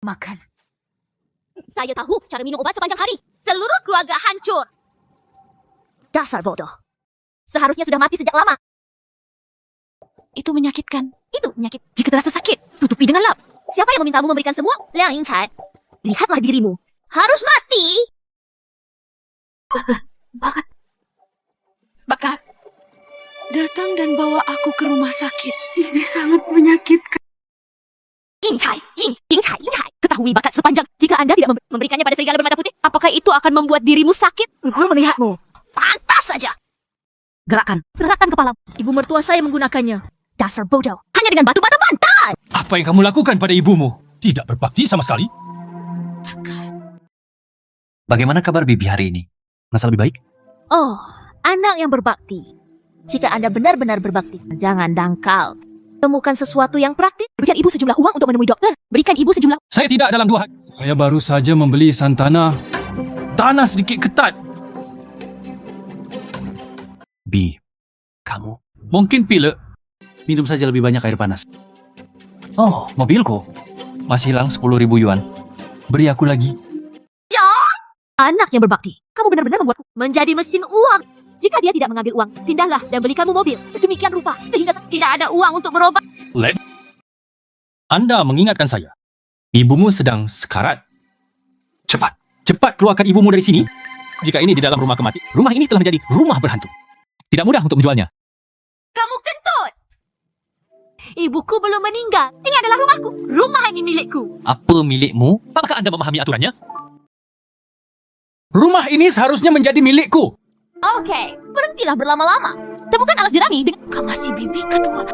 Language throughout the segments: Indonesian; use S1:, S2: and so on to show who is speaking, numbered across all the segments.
S1: makan.
S2: Saya tahu cara minum obat sepanjang hari. Seluruh keluarga hancur.
S1: Dasar bodoh.
S2: Seharusnya sudah mati sejak lama.
S1: Itu menyakitkan.
S2: Itu penyakit. Jika terasa sakit, tutupi dengan lap. Siapa yang memintamu memberikan semua? Liang Yingcai. Lihatlah dirimu. Harus mati.
S1: Bakat. Datang dan bawa aku ke rumah sakit. Ini sangat menyakitkan.
S2: Yingcai. Ketahui bakat sepanjang. Jika Anda tidak memberikannya pada serigala bermata putih, apakah itu akan membuat dirimu sakit?
S1: Guru melihatmu.
S2: Pantas saja.
S1: Gerakan
S2: kepala. Ibu mertua saya menggunakannya. Dasar bodoh. Hanya dengan batu-batu pantai.
S3: Apa yang kamu lakukan pada ibumu? Tidak berbakti sama sekali.
S4: Bagaimana kabar Bibi hari ini? Merasa lebih baik?
S2: Oh, anak yang berbakti. Jika Anda benar-benar berbakti, jangan dangkal. Temukan sesuatu yang praktis. Berikan ibu sejumlah uang untuk menemui dokter. Berikan ibu sejumlah...
S3: Saya tidak dalam 2 hari. Saya baru saja membeli santana. Tanah sedikit ketat.
S4: Bi, kamu
S3: Mungkin pilek.
S4: minum saja lebih banyak air panas.
S3: Oh, mobilku. Masih hilang 10.000 yuan. Beri aku lagi.
S2: Anak yang berbakti. Kamu benar-benar membuatku menjadi mesin uang. Jika dia tidak mengambil uang, pindahlah dan beli kamu mobil. Sedemikian rupa, sehingga tidak ada uang untuk berobat.
S3: Led. Anda mengingatkan saya. Ibumu sedang sekarat. Cepat keluarkan ibumu dari sini. Jika ini di dalam rumah kemati, rumah ini telah menjadi rumah berhantu. Tidak mudah untuk menjualnya.
S2: Kamu kentut! Ibuku belum meninggal. Ini adalah rumahku. Rumah ini milikku.
S4: Apa milikmu? Apakah Anda memahami aturannya?
S3: Rumah ini seharusnya menjadi milikku.
S2: Oke, berhentilah berlama-lama. Temukan alas jerami dengan kamasi bibi kedua.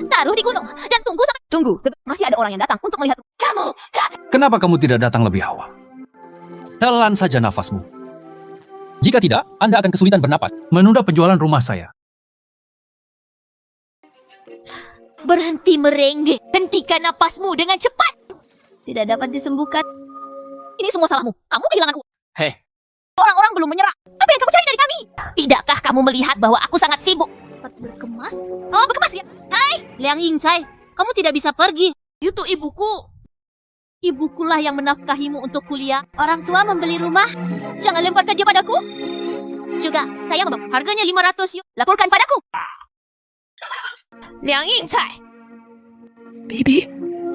S2: Taruh di gunung dan tunggu sampai... Tunggu, masih ada orang yang datang untuk melihat...
S3: Kenapa kamu tidak datang lebih awal? Telan saja nafasmu. Jika tidak, Anda akan kesulitan bernapas. Menunda penjualan rumah saya.
S2: Berhenti merengge. Hentikan napasmu dengan cepat. Tidak dapat disembuhkan. Ini semua salahmu. Kamu kehilangan uang.
S4: Hei,
S2: Orang-orang belum menyerah. Apa yang kamu cari dari kami? Tidakkah kamu melihat bahwa aku sangat sibuk? Cepat berkemas? Oh, berkemas ya? Hai, Liang Yingcai. Kamu tidak bisa pergi. Itu ibuku. Ibukulah yang menafkahimu untuk kuliah. Orang tua membeli rumah. Jangan lemparkan dia padaku. Juga, saya membawa harganya 500 yuan. Laporkan padaku. Liang Yingcai.
S1: Bibi,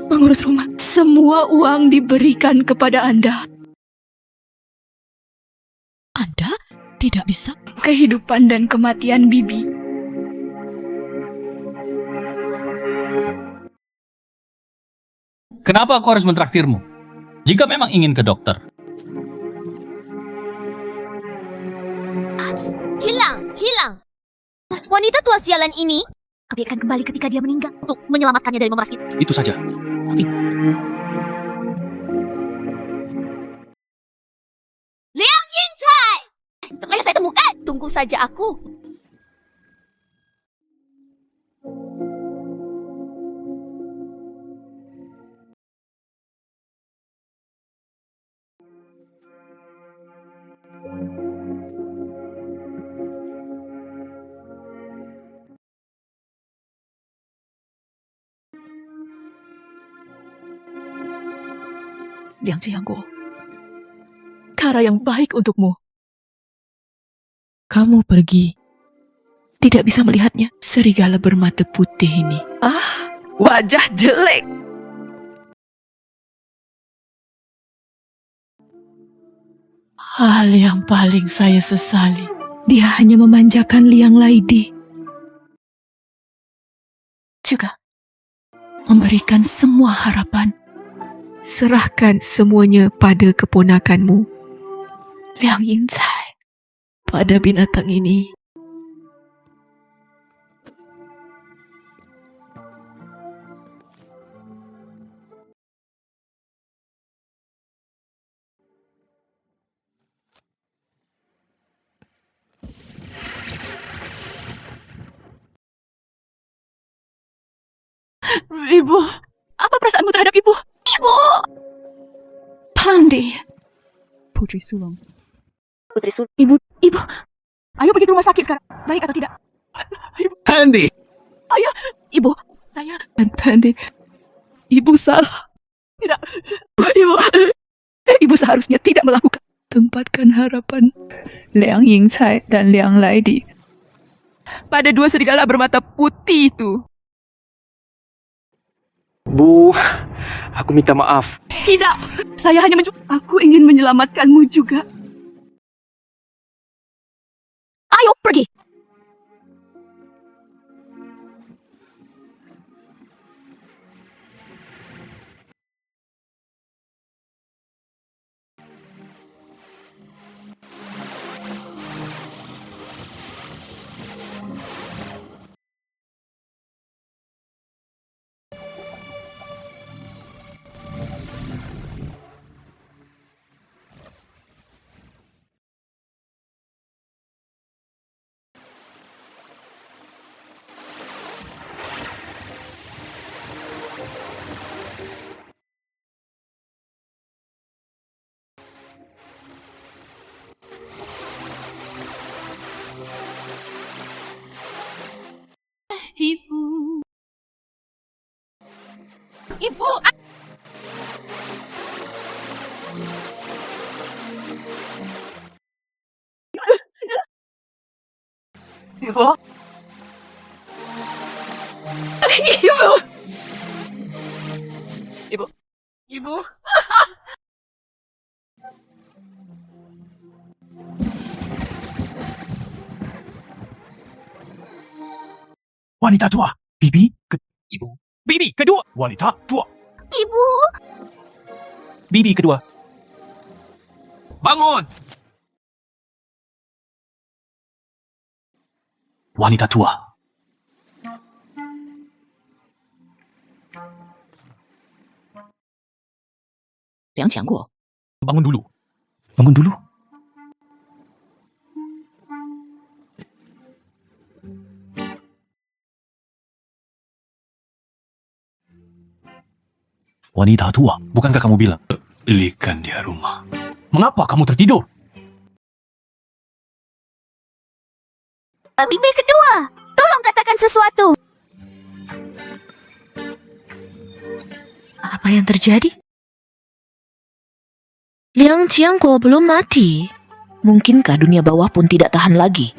S1: mengurus rumah. Semua uang diberikan kepada Anda. Anda tidak bisa kehidupan dan kematian Bibi.
S3: Kenapa aku harus mentraktirmu? Jika memang ingin ke dokter.
S2: Hilang. Wanita tua sialan ini, kami akan kembali ketika dia meninggal untuk menyelamatkannya dari memeras kita.
S3: Itu saja.
S2: Liang Yingcai! Setelah saya temukan, tunggu saja aku.
S1: Liang Jiangguo, cara yang baik untukmu. Kamu pergi. Tidak bisa melihatnya. Serigala bermata putih ini. Wajah jelek. Hal yang paling saya sesali. Dia hanya memanjakan Liang Laidi. Juga memberikan semua harapan. Serahkan semuanya pada keponakanmu, Liang Yingcai. Pada binatang ini. Ibu, apa perasaanmu terhadap ibu? Ibu! Pandi. Putri Sulung. Ibu. Ayo pergi ke rumah sakit sekarang. Baik atau tidak?
S5: Pandi!
S1: Ayah, ibu, saya dan Pandi. Ibu salah. Tidak. Ibu, ibu seharusnya tidak melakukan. Tempatkan harapan Liang Yingcai dan Liang Laidi pada dua serigala bermata putih itu.
S3: Bu, aku minta maaf.
S1: Tidak, saya hanya aku ingin menyelamatkanmu juga.
S2: Ayo, pergi.
S1: Ibu. Ibu. Ibu. Ibu. Ibu. Ibu.
S3: Wanita tua. Bibi. Ibu. Bibi kedua. Wanita tua.
S2: Ibu.
S3: Bibi kedua. Bangun. Wanita tua.
S1: Liang Qiangguo.
S3: Bangun dulu. Bangun dulu. Wanita tua, bukankah kamu bilang? Belikan dia rumah. Mengapa kamu tertidur?
S2: Bibi kedua, tolong katakan sesuatu.
S1: Apa yang terjadi? Liang Qiangguo belum mati. Mungkinkah dunia bawah pun tidak tahan lagi?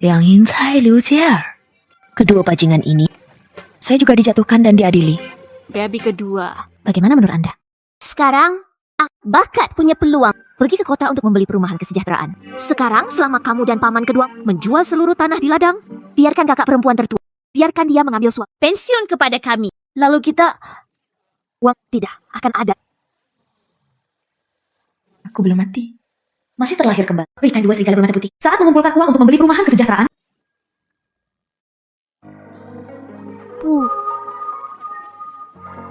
S1: Liang Yingcai, Liu Jie. Kedua bajingan ini, saya juga dijatuhkan dan diadili.
S2: Baby kedua. Bagaimana menurut Anda? Sekarang, Bakat punya peluang pergi ke kota untuk membeli perumahan kesejahteraan. Sekarang, selama kamu dan paman kedua menjual seluruh tanah di ladang, biarkan kakak perempuan tertua. Biarkan dia mengambil suap pensiun kepada kami. Lalu kita... Uang tidak akan ada.
S1: Aku belum mati. Masih terlahir kembali. Berita dua serigala bermata putih. Saat mengumpulkan uang untuk membeli perumahan kesejahteraan.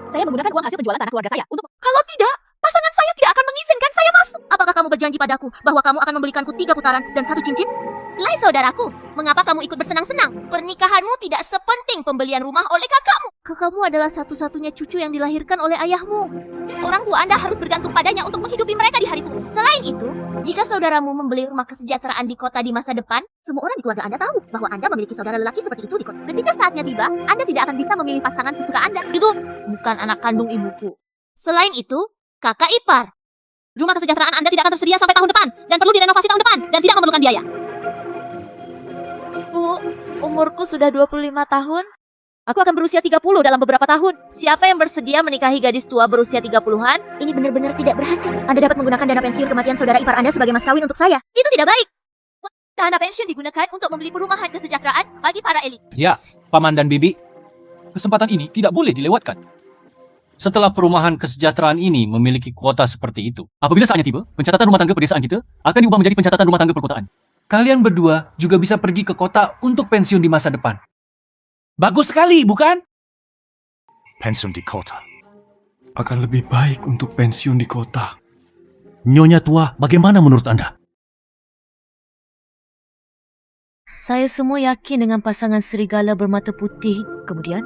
S2: Saya menggunakan uang hasil penjualan tanah keluarga saya untuk... Kalau tidak, pasangan saya tidak akan mengizinkan saya masuk. Apakah kamu berjanji padaku bahwa kamu akan membelikanku 3 putaran dan 1 cincin? Lai saudaraku, mengapa kamu ikut bersenang-senang? Pernikahanmu tidak sepenting pembelian rumah oleh kakakmu. Kakakmu adalah satu-satunya cucu yang dilahirkan oleh ayahmu. Orang tua Anda harus bergantung padanya untuk menghidupi mereka di hari tua. Selain itu, jika saudaramu membeli rumah kesejahteraan di kota di masa depan, semua orang di keluarga Anda tahu bahwa Anda memiliki saudara lelaki seperti itu di kota. Ketika saatnya tiba, Anda tidak akan bisa memilih pasangan sesuka Anda. Itu bukan anak kandung ibuku. Selain itu, kakak ipar. Rumah kesejahteraan Anda tidak akan tersedia sampai tahun depan dan perlu direnovasi tahun depan dan tidak memerlukan biaya.
S5: Bu, umurku sudah 25 tahun. Aku akan berusia 30 dalam beberapa tahun. Siapa yang bersedia menikahi gadis tua berusia 30-an?
S2: Ini benar-benar tidak berhasil. Anda dapat menggunakan dana pensiun kematian saudara ipar Anda sebagai mas kawin untuk saya. Itu tidak baik.
S5: Dana pensiun digunakan untuk membeli perumahan kesejahteraan bagi para elit.
S3: Ya, Paman dan Bibi. Kesempatan ini tidak boleh dilewatkan. Setelah perumahan kesejahteraan ini memiliki kuota seperti itu, apabila saatnya tiba, pencatatan rumah tangga pedesaan kita akan diubah menjadi pencatatan rumah tangga perkotaan. Kalian berdua juga bisa pergi ke kota untuk pensiun di masa depan. Bagus sekali, bukan? Pensiun di kota. Akan lebih baik untuk pensiun di kota. Nyonya tua, bagaimana menurut Anda?
S1: Saya semua yakin dengan pasangan serigala bermata putih. Kemudian,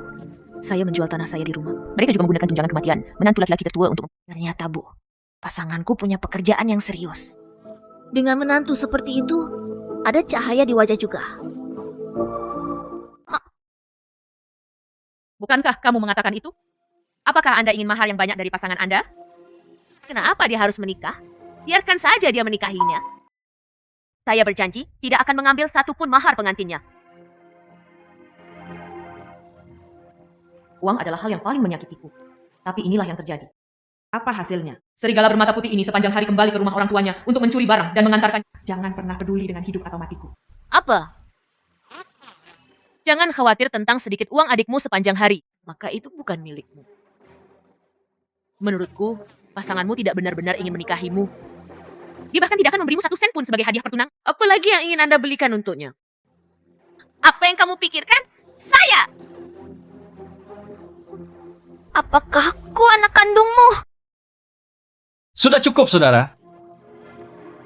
S1: saya menjual tanah saya di rumah. Mereka juga menggunakan tunjangan kematian menantu laki-laki tertua untuk... Ternyata, Bu, pasanganku punya pekerjaan yang serius.
S2: Dengan menantu seperti itu, ada cahaya di wajah juga.
S1: Bukankah kamu mengatakan itu? Apakah Anda ingin mahar yang banyak dari pasangan Anda? Kenapa dia harus menikah? Biarkan saja dia menikahinya. Saya berjanji tidak akan mengambil satupun mahar pengantinnya. Uang adalah hal yang paling menyakitiku. Tapi inilah yang terjadi. Apa hasilnya? Serigala bermata putih ini sepanjang hari kembali ke rumah orang tuanya untuk mencuri barang dan mengantarkan. Jangan pernah peduli dengan hidup atau matiku.
S2: Apa?
S1: Jangan khawatir tentang sedikit uang adikmu sepanjang hari. Maka itu bukan milikmu. Menurutku, pasanganmu tidak benar-benar ingin menikahimu. Dia bahkan tidak akan memberimu 1 sen pun sebagai hadiah pertunangan. Apalagi yang ingin Anda belikan untuknya?
S2: Apa yang kamu pikirkan? Saya! Apakah aku anak kandungmu?
S3: Sudah cukup, saudara.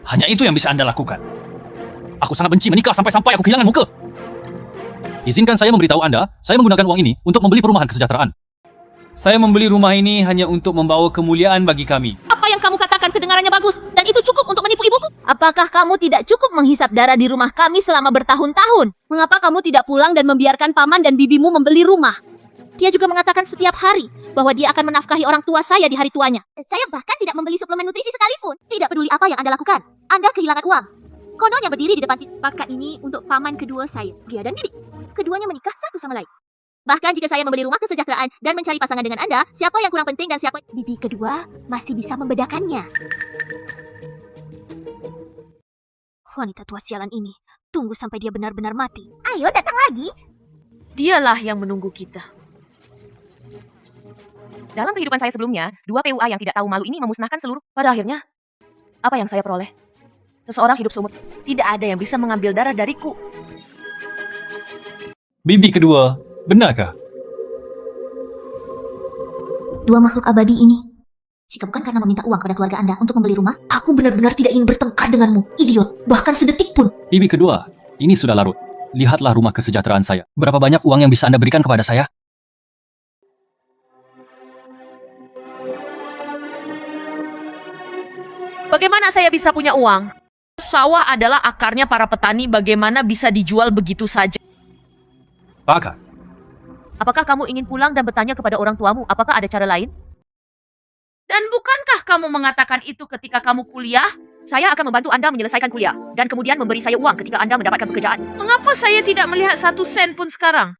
S3: Hanya itu yang bisa Anda lakukan. Aku sangat benci menikah sampai-sampai aku kehilangan muka. Izinkan saya memberitahu Anda, saya menggunakan uang ini untuk membeli perumahan kesejahteraan. Saya membeli rumah ini hanya untuk membawa kemuliaan bagi kami.
S2: Apa yang kamu katakan kedengarannya bagus, dan itu cukup untuk menipu ibuku? Apakah kamu tidak cukup menghisap darah di rumah kami selama bertahun-tahun? Mengapa kamu tidak pulang dan membiarkan paman dan bibimu membeli rumah? Dia juga mengatakan setiap hari bahwa dia akan menafkahi orang tua saya di hari tuanya. Saya bahkan tidak membeli suplemen nutrisi sekalipun. Tidak peduli apa yang Anda lakukan, Anda kehilangan uang. Kononnya berdiri di depan pakat ini untuk paman kedua saya, dia dan bibi. Keduanya menikah satu sama lain. Bahkan jika saya membeli rumah kesejahteraan dan mencari pasangan dengan Anda, siapa yang kurang penting dan siapa bibi kedua masih bisa membedakannya. Wanita tua sialan ini, tunggu sampai dia benar-benar mati. Ayo datang lagi.
S1: Dialah yang menunggu kita. Dalam kehidupan saya sebelumnya, 2 PUA yang tidak tahu malu ini memusnahkan seluruh. Pada akhirnya, apa yang saya peroleh? Seseorang hidup seumur. Tidak ada yang bisa mengambil darah dariku.
S3: Bibi kedua, benarkah?
S5: 2 makhluk abadi ini. Jika bukan karena meminta uang kepada keluarga Anda untuk membeli rumah, aku benar-benar tidak ingin bertengkar denganmu, idiot. Bahkan sedetik pun.
S3: Bibi kedua, ini sudah larut. Lihatlah rumah kesejahteraan saya. Berapa banyak uang yang bisa Anda berikan kepada saya?
S1: Bagaimana saya bisa punya uang? Sawah adalah akarnya para petani, bagaimana bisa dijual begitu saja?
S3: Apakah?
S1: Apakah kamu ingin pulang dan bertanya kepada orang tuamu, apakah ada cara lain? Dan bukankah kamu mengatakan itu ketika kamu kuliah? Saya akan membantu Anda menyelesaikan kuliah, dan kemudian memberi saya uang ketika Anda mendapatkan pekerjaan. Mengapa saya tidak melihat 1 sen pun sekarang?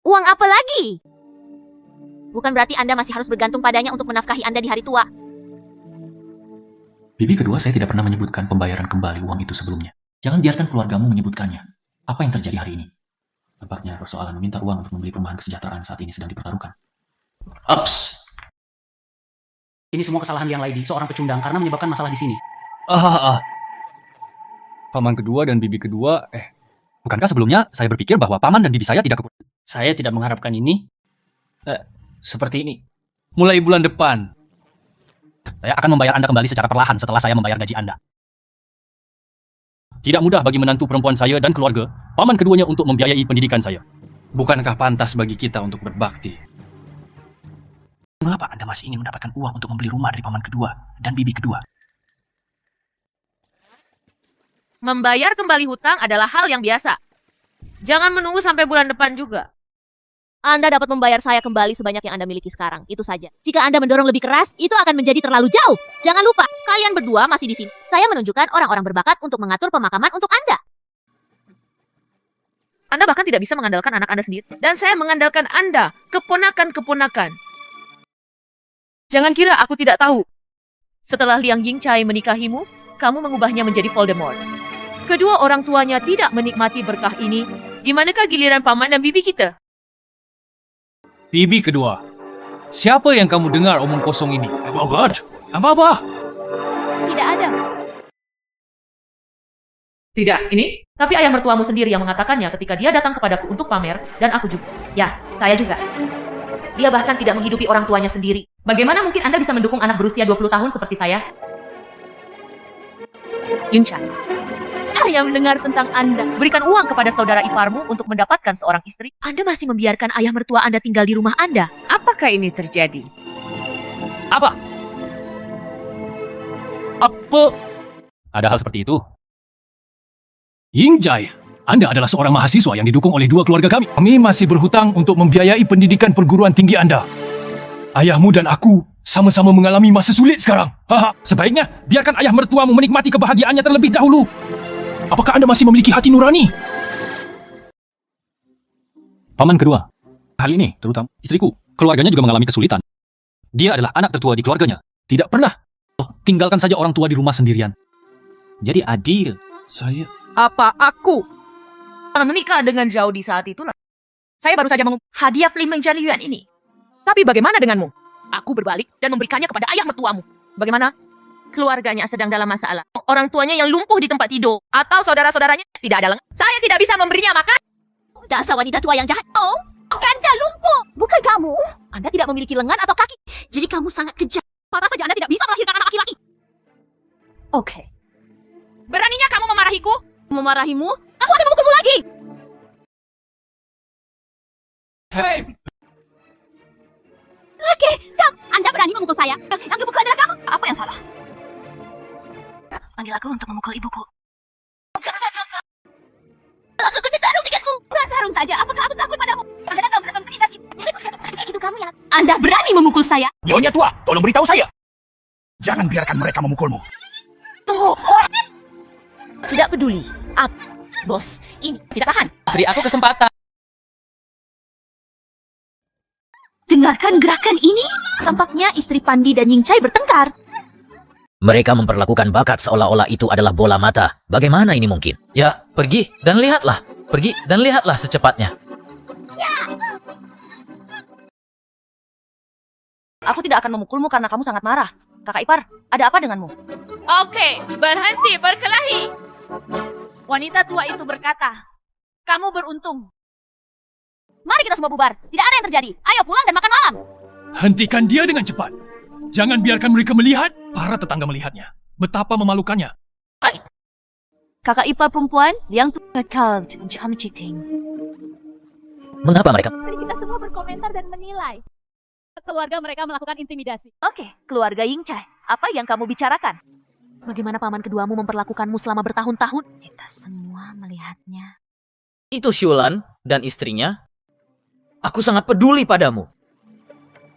S2: Uang apa lagi? Bukan berarti Anda masih harus bergantung padanya untuk menafkahi Anda di hari tua.
S4: Bibi kedua, saya tidak pernah menyebutkan pembayaran kembali uang itu sebelumnya. Jangan biarkan keluargamu menyebutkannya. Apa yang terjadi hari ini? Nampaknya persoalan meminta uang untuk membeli perumahan kesejahteraan saat ini sedang dipertaruhkan. Ups!
S6: Ini semua kesalahan Liang Laidi, seorang pecundang, karena menyebabkan masalah di sini.
S3: Paman kedua dan bibi kedua, bukankah sebelumnya saya berpikir bahwa paman dan bibi saya tidak
S6: Saya tidak mengharapkan ini. Seperti ini.
S3: mulai bulan depan. Saya akan membayar Anda kembali secara perlahan setelah saya membayar gaji Anda. Tidak mudah bagi menantu perempuan saya dan keluarga, paman keduanya untuk membiayai pendidikan saya. Bukankah pantas bagi kita untuk berbakti?
S4: Mengapa Anda masih ingin mendapatkan uang untuk membeli rumah dari paman kedua dan bibi kedua?
S1: Membayar kembali hutang adalah hal yang biasa. Jangan menunggu sampai bulan depan juga.
S2: Anda dapat membayar saya kembali sebanyak yang Anda miliki sekarang. Itu saja. Jika Anda mendorong lebih keras, itu akan menjadi terlalu jauh. Jangan lupa, kalian berdua masih di sini. Saya menunjukkan orang-orang berbakat untuk mengatur pemakaman untuk Anda.
S1: Anda bahkan tidak bisa mengandalkan anak Anda sendiri. Dan saya mengandalkan Anda, keponakan-keponakan. Jangan kira aku tidak tahu. Setelah Liang Yingcai menikahimu, kamu mengubahnya menjadi Voldemort. Kedua orang tuanya tidak menikmati berkah ini. Gimanakah giliran paman dan bibi kita?
S3: Bibi kedua, siapa yang kamu dengar omong kosong ini? Oh God, apa-apa?
S2: Tidak ada.
S1: Tidak, ini? Tapi ayah mertuamu sendiri yang mengatakannya ketika dia datang kepadaku untuk pamer, dan aku juga. Ya, saya juga. Dia bahkan tidak menghidupi orang tuanya sendiri. Bagaimana mungkin Anda bisa mendukung anak berusia 20 tahun seperti saya? Yunchan, saya mendengar tentang Anda. Berikan uang kepada saudara iparmu untuk mendapatkan seorang istri. Anda masih membiarkan ayah mertua Anda tinggal di rumah Anda. Apakah ini terjadi?
S3: Apa? Ada hal seperti itu? Yingcai, Anda adalah seorang mahasiswa yang didukung oleh dua keluarga kami. Kami masih berhutang untuk membiayai pendidikan perguruan tinggi Anda. Ayahmu dan aku sama-sama mengalami masa sulit sekarang. Sebaiknya biarkan ayah mertuamu menikmati kebahagiaannya terlebih dahulu. Apakah Anda masih memiliki hati nurani? Paman kedua. Hal ini terutama istriku. Keluarganya juga mengalami kesulitan. Dia adalah anak tertua di keluarganya. Tidak pernah. Tinggalkan saja orang tua di rumah sendirian. Jadi adil. Saya...
S1: Apa aku menikah dengan jauh di saat itu? Saya baru saja hadiah Limeng Yuan ini. Tapi bagaimana denganmu? Aku berbalik dan memberikannya kepada ayah mertuamu. Bagaimana? Keluarganya sedang dalam masalah. Orang tuanya yang lumpuh di tempat tidur. Atau saudara-saudaranya tidak ada lengan. Saya tidak bisa memberinya makan.
S2: Dasar wanita tua yang jahat. Oh, Anda lumpuh. Bukan kamu. Anda tidak memiliki lengan atau kaki. Jadi kamu sangat kejam. Pantas saja Anda tidak bisa melahirkan anak laki-laki.
S1: Oke. Beraninya kamu memarahiku?
S2: Memarahimu? Aku akan memukulmu lagi.
S3: Hei!
S2: Oke, Anda berani memukul saya. Yang dipukul adalah kamu. Apa yang salah? Panggil aku untuk memukul ibuku. Aku akan bertarung denganmu. Bertarung saja. Apakah aku takut padamu? Anda tahu beragam penindas itu kamu yang... Anda berani memukul saya?
S7: Nyonya tua, tolong beritahu saya. Jangan biarkan mereka memukulmu.
S2: Tunggu. Tidak peduli. Bos, ini tidak tahan.
S6: Beri aku kesempatan.
S2: Dengarkan gerakan ini. Tampaknya istri Pandi dan Ying Chai bertengkar.
S8: Mereka memperlakukan bakat seolah-olah itu adalah bola mata. Bagaimana ini mungkin?
S9: Ya, pergi dan lihatlah. Pergi dan lihatlah secepatnya.
S1: Aku tidak akan memukulmu karena kamu sangat marah. Kakak ipar, ada apa denganmu?
S10: Oke, berhenti berkelahi. Wanita tua itu berkata, kamu beruntung.
S2: Mari kita semua bubar. Tidak ada yang terjadi. Ayo pulang dan makan malam.
S3: Hentikan dia dengan cepat. Jangan biarkan mereka melihat. Para tetangga melihatnya. Betapa memalukannya.
S1: Kakak ipar perempuan yang
S8: Mengapa mereka?
S10: Mari kita semua berkomentar dan menilai. Keluarga mereka melakukan intimidasi.
S1: Oke, keluarga Ying Chai, apa yang kamu bicarakan? Bagaimana paman keduamu memperlakukanmu selama bertahun-tahun? Kita semua melihatnya.
S9: Itu Shulan dan istrinya. Aku sangat peduli padamu.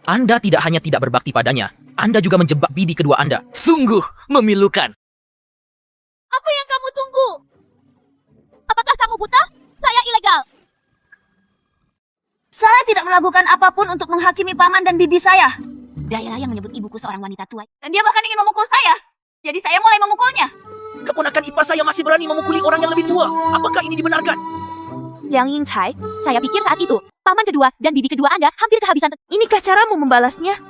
S9: Anda tidak hanya tidak berbakti padanya, Anda juga menjebak bibi kedua Anda. Sungguh memilukan.
S2: Apa yang kamu tunggu? Apakah kamu buta? Saya ilegal. Saya tidak melakukan apapun untuk menghakimi paman dan bibi saya. Dialah yang menyebut ibuku seorang wanita tua. Dan dia bahkan ingin memukul saya. Jadi saya mulai memukulnya.
S7: Keponakan ipar saya masih berani memukuli orang yang lebih tua. Apakah ini dibenarkan?
S1: Liang Ying Chai, saya pikir saat itu, paman kedua dan bibi kedua Anda hampir kehabisan. Inikah caramu membalasnya?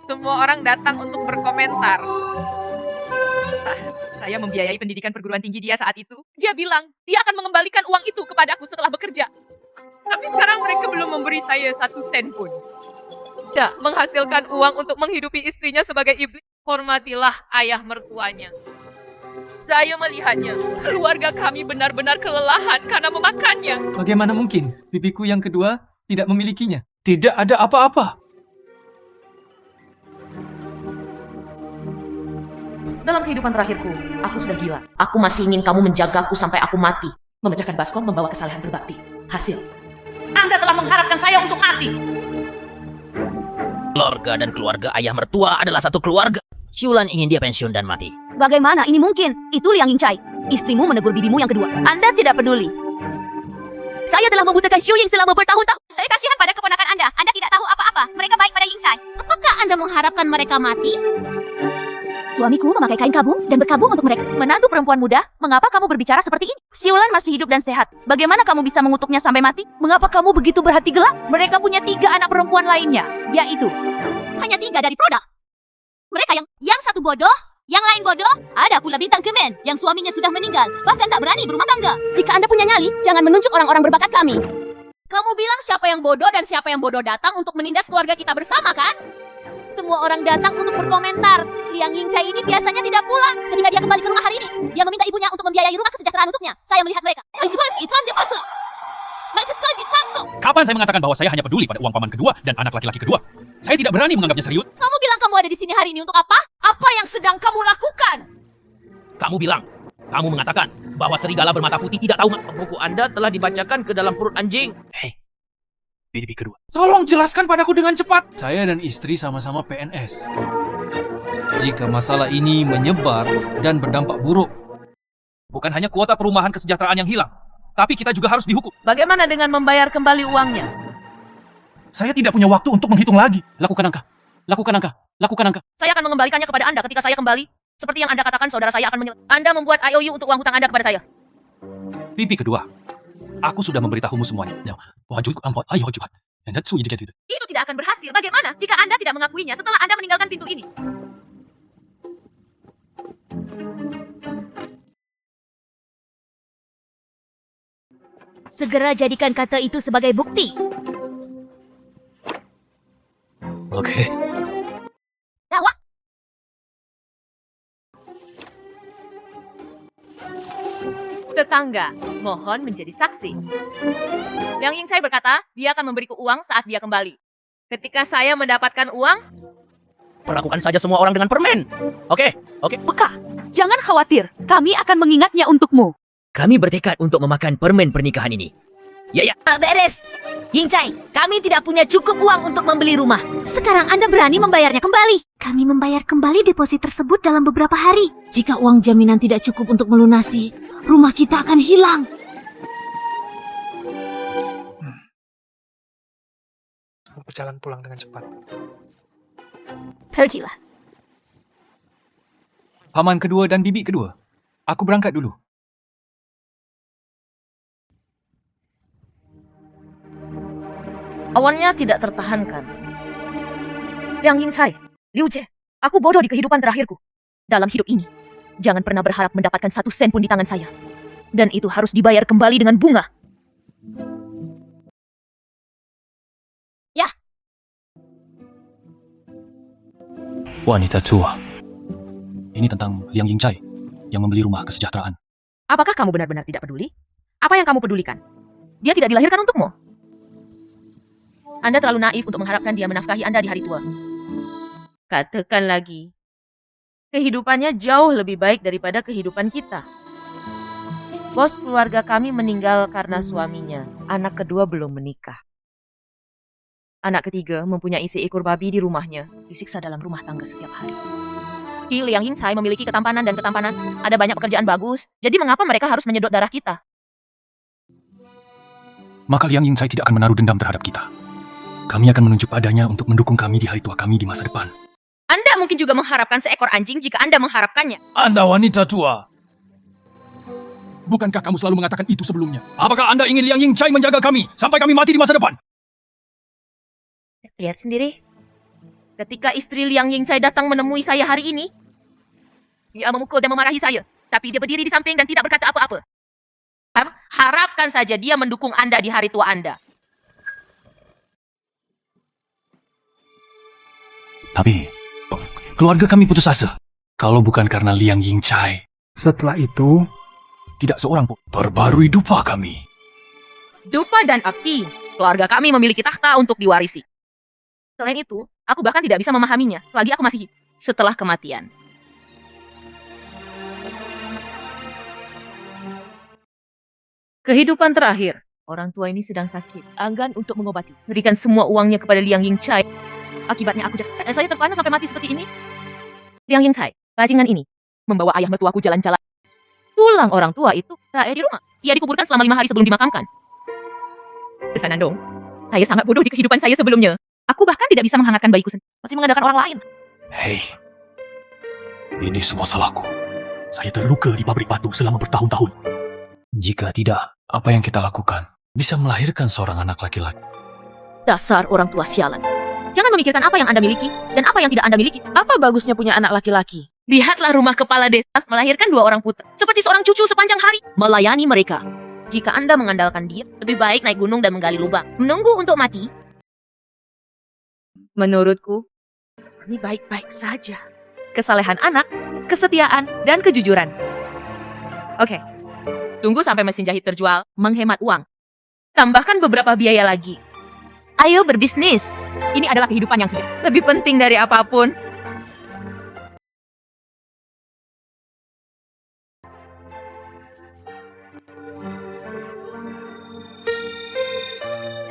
S10: Semua orang datang untuk berkomentar. Saya membiayai pendidikan perguruan tinggi dia saat itu. Dia bilang, dia akan mengembalikan uang itu kepadaku setelah bekerja. Tapi sekarang mereka belum memberi saya 1 sen pun. Tidak menghasilkan uang untuk menghidupi istrinya sebagai iblis. Hormatilah ayah mertuanya. Saya melihatnya, keluarga kami benar-benar kelelahan karena memakannya.
S3: Bagaimana mungkin bibiku yang kedua tidak memilikinya? Tidak ada apa-apa.
S1: Dalam kehidupan terakhirku, aku sudah gila. Aku masih ingin kamu menjagaku sampai aku mati. Memecahkan baskom membawa kesalehan berbakti. Hasil, Anda telah mengharapkan saya untuk mati.
S8: Keluarga dan keluarga ayah mertua adalah satu keluarga. Shulan ingin dia pensiun dan mati.
S2: Bagaimana ini mungkin? Itu Liang Ying Chai. Istrimu menegur bibimu yang kedua. Anda tidak peduli. Saya telah membutakan Xiu Ying selama bertahun-tahun. Saya kasihan pada keponakan Anda. Anda tidak tahu apa-apa. Mereka baik pada Ying Chai. Apakah Anda mengharapkan mereka mati? Suamiku memakai kain kabung dan berkabung untuk mereka.
S1: Menantu perempuan muda, mengapa kamu berbicara seperti ini? Xiulan masih hidup dan sehat. Bagaimana kamu bisa mengutuknya sampai mati? Mengapa kamu begitu berhati gelap? Mereka punya 3 anak perempuan lainnya, yaitu
S2: Hanya 3 dari produk. Mereka yang satu bodoh, yang lain bodoh. Ada pula bintang kemen yang suaminya sudah meninggal, bahkan tak berani berumah tangga. Jika Anda punya nyali, jangan menunjuk orang-orang berbakat kami. Kamu bilang siapa yang bodoh dan siapa yang bodoh datang untuk menindas keluarga kita bersama, kan? Semua orang datang untuk berkomentar. Liang Ying Chai ini biasanya tidak pulang ketika dia kembali ke rumah hari ini. Dia meminta ibunya untuk membiayai rumah kesejahteraan untuknya. Saya melihat mereka.
S3: Kapan saya mengatakan bahwa saya hanya peduli pada uang paman kedua dan anak laki-laki kedua? Saya tidak berani menganggapnya serius.
S2: Kamu bilang kamu ada di sini hari ini untuk apa?
S10: Apa yang sedang kamu lakukan?
S3: Kamu bilang, kamu mengatakan,
S9: bahwa serigala bermata putih tidak tahu buku Anda telah dibacakan ke dalam perut anjing.
S3: Bibi kedua. Tolong jelaskan padaku dengan cepat. Saya dan istri sama-sama PNS. Jika masalah ini menyebar dan berdampak buruk, bukan hanya kuota perumahan kesejahteraan yang hilang, tapi kita juga harus dihukum.
S10: Bagaimana dengan membayar kembali uangnya?
S3: Saya tidak punya waktu untuk menghitung lagi.
S6: Lakukan angka. Lakukan angka. Lakukan angka.
S2: Saya akan mengembalikannya kepada Anda ketika saya kembali. Seperti yang Anda katakan, saudara saya akan Anda membuat IOU untuk uang hutang Anda kepada saya.
S3: Bibi kedua, aku sudah memberitahumu semuanya.
S2: Itu tidak akan berhasil. Bagaimana jika Anda tidak mengakuinya setelah Anda meninggalkan pintu ini?
S5: Segera jadikan kata itu sebagai bukti.
S3: Oke.
S2: Dakwah.
S10: Tetangga, mohon menjadi saksi. Liang Yingcai berkata, dia akan memberiku uang saat dia kembali. Ketika saya mendapatkan uang,
S9: Perlakukan saja semua orang dengan permen. Oke.
S10: Peka, jangan khawatir. Kami akan mengingatnya untukmu.
S8: Kami bertekad untuk memakan permen pernikahan ini. Ya.
S5: Beres. Yingcai, kami tidak punya cukup uang untuk membeli rumah. Sekarang Anda berani membayarnya kembali. Kami membayar kembali deposit tersebut dalam beberapa hari. Jika uang jaminan tidak cukup untuk melunasi, rumah kita akan hilang.
S7: Berjalan pulang dengan cepat.
S5: Pergilah.
S3: Paman kedua dan bibi kedua, aku berangkat dulu.
S1: Awalnya tidak tertahankan. Liang Yingcai, Liu Jie, aku bodoh di kehidupan terakhirku. Dalam hidup ini, jangan pernah berharap mendapatkan 1 sen pun di tangan saya. Dan itu harus dibayar kembali dengan bunga.
S3: Wanita tua. Ini tentang Liang Yingcai yang membeli rumah kesejahteraan.
S1: Apakah kamu benar-benar tidak peduli? Apa yang kamu pedulikan? Dia tidak dilahirkan untukmu. Anda terlalu naif untuk mengharapkan dia menafkahi Anda di hari tua. Katakan lagi, kehidupannya jauh lebih baik daripada kehidupan kita. Bos keluarga kami meninggal karena suaminya. Anak kedua belum menikah. Anak ketiga mempunyai seekor babi di rumahnya, disiksa dalam rumah tangga setiap hari. Liang Yingcai memiliki ketampanan dan ketampanan. Ada banyak pekerjaan bagus. Jadi mengapa mereka harus menyedot darah kita?
S3: Maka Liang Yingcai tidak akan menaruh dendam terhadap kita. Kami akan menunjuk padanya untuk mendukung kami di hari tua kami di masa depan.
S1: Anda mungkin juga mengharapkan seekor anjing jika Anda mengharapkannya.
S3: Anda wanita tua. Bukankah kamu selalu mengatakan itu sebelumnya? Apakah Anda ingin Liang Yingcai menjaga kami sampai kami mati di masa depan?
S1: Lihat sendiri. Ketika istri Liang Yingcai datang menemui saya hari ini, dia memukul dan memarahi saya. Tapi dia berdiri di samping dan tidak berkata apa-apa. Harapkan saja dia mendukung Anda di hari tua Anda.
S3: Tapi, keluarga kami putus asa. Kalau bukan karena Liang Yingcai. Setelah itu, tidak seorang pun perbarui dupa kami.
S1: Dupa dan api, keluarga kami memiliki takhta untuk diwarisi. Selain itu, aku bahkan tidak bisa memahaminya selagi aku masih hidup setelah kematian. Kehidupan terakhir, orang tua ini sedang sakit, enggan untuk mengobati. Berikan semua uangnya kepada Liang Yingcai. Akibatnya aku saya terpana sampai mati seperti ini. Liang Yingcai, bajingan ini, membawa ayah mertuaku jalan-jalan. Tulang orang tua itu tak ada di rumah. Ia dikuburkan selama 5 hari sebelum dimakamkan. Kesanan dong, saya sangat bodoh di kehidupan saya sebelumnya. Aku bahkan tidak bisa menghangatkan bayiku sendiri, masih mengandalkan orang lain.
S3: Hei, ini semua salahku. Saya terluka di pabrik batu selama bertahun-tahun. Jika tidak, apa yang kita lakukan bisa melahirkan seorang anak laki-laki.
S1: Dasar orang tua sialan. Jangan memikirkan apa yang Anda miliki dan apa yang tidak Anda miliki. Apa bagusnya punya anak laki-laki? Lihatlah rumah kepala desa melahirkan 2 orang putra. Seperti seorang cucu sepanjang hari. Melayani mereka. Jika Anda mengandalkan dia, lebih baik naik gunung dan menggali lubang. Menunggu untuk mati. Menurutku, ini baik-baik saja. Kesalehan anak, kesetiaan, dan kejujuran. Oke. Tunggu sampai mesin jahit terjual, menghemat uang. Tambahkan beberapa biaya lagi. Ayo berbisnis. Ini adalah kehidupan yang sejati. Lebih penting dari apapun.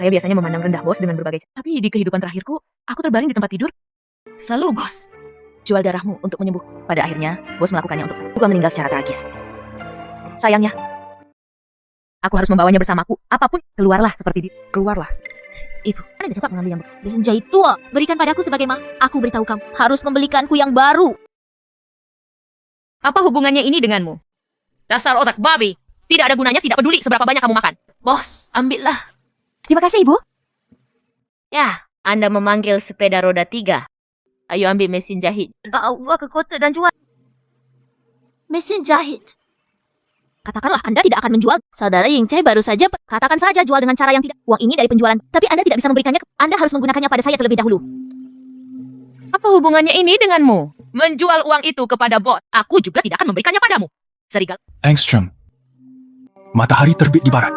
S1: Saya biasanya memandang rendah bos dengan berbagai cara. Tapi di kehidupan terakhirku, aku terbaring di tempat tidur. Selalu bos. Jual darahmu untuk menyembuh. Pada akhirnya, bos melakukannya untuk saya. Juga meninggal secara tragis. Sayangnya, aku harus membawanya bersamaku. Apapun, keluarlah seperti dia. Keluarlah. Ibu, Anda dapat mengambil yang
S5: Mesin jahit tua, berikan padaku sebagai aku beritahu kamu, harus membelikanku yang baru.
S1: Apa hubungannya ini denganmu? Dasar otak babi. Tidak ada gunanya, tidak peduli seberapa banyak kamu makan. Bos, ambillah.
S5: Terima kasih, Ibu.
S2: Ya, Anda memanggil sepeda roda 3. Ayo ambil mesin jahit.
S5: Bawa ke kota dan jual. Mesin jahit. Katakanlah Anda tidak akan menjual. Saudara Yingcai baru saja. Katakan saja jual dengan cara yang tidak. Uang ini dari penjualan. Tapi Anda tidak bisa memberikannya. Anda harus menggunakannya pada saya terlebih dahulu.
S1: Apa hubungannya ini denganmu? Menjual uang itu kepada bos. Aku juga tidak akan memberikannya padamu. Serigala.
S3: Engström. Matahari terbit di barat.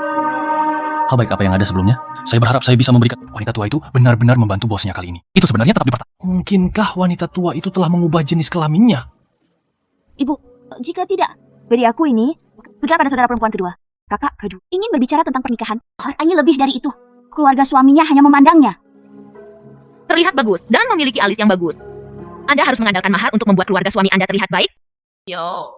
S3: Hal baik apa yang ada sebelumnya? Saya berharap saya bisa memberikan wanita tua itu benar-benar membantu bosnya kali ini. Itu sebenarnya tetap dipertahankan. Mungkinkah wanita tua itu telah mengubah jenis kelaminnya?
S5: Ibu, jika tidak, beri aku ini. Berikan pada saudara perempuan kedua. Kakak kedua. Ingin berbicara tentang pernikahan. Hartanya lebih dari itu. Keluarga suaminya hanya memandangnya.
S1: Terlihat bagus dan memiliki alis yang bagus. Anda harus mengandalkan mahar untuk membuat keluarga suami Anda terlihat baik. Yo.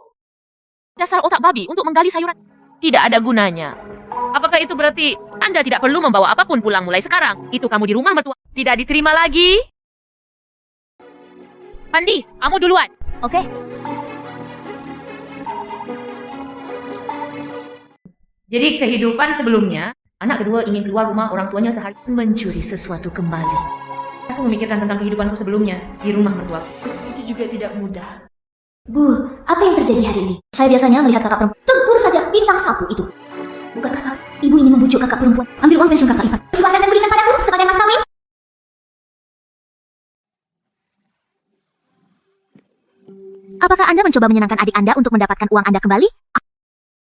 S1: Dasar otak babi untuk menggali sayuran. Tidak ada gunanya. Apakah itu berarti Anda tidak perlu membawa apapun pulang mulai sekarang? Itu kamu di rumah mertua. Tidak diterima lagi. Pandi, kamu duluan.
S5: Oke.
S1: Jadi kehidupan sebelumnya, anak kedua ingin keluar rumah orang tuanya sehari mencuri sesuatu kembali. Aku memikirkan tentang kehidupanku sebelumnya di rumah mertua. Itu juga tidak mudah.
S5: Bu, apa yang terjadi hari ini? Saya biasanya melihat kakak perempuan tegur saja bintang sapu itu. Bukankah salah? Ibu ingin membujuk kakak perempuan. Ambil uang pensiun kakak lipat. Silahkan dan berikan padaku sebagai mas kawin. Apakah Anda mencoba menyenangkan adik Anda untuk mendapatkan uang Anda kembali?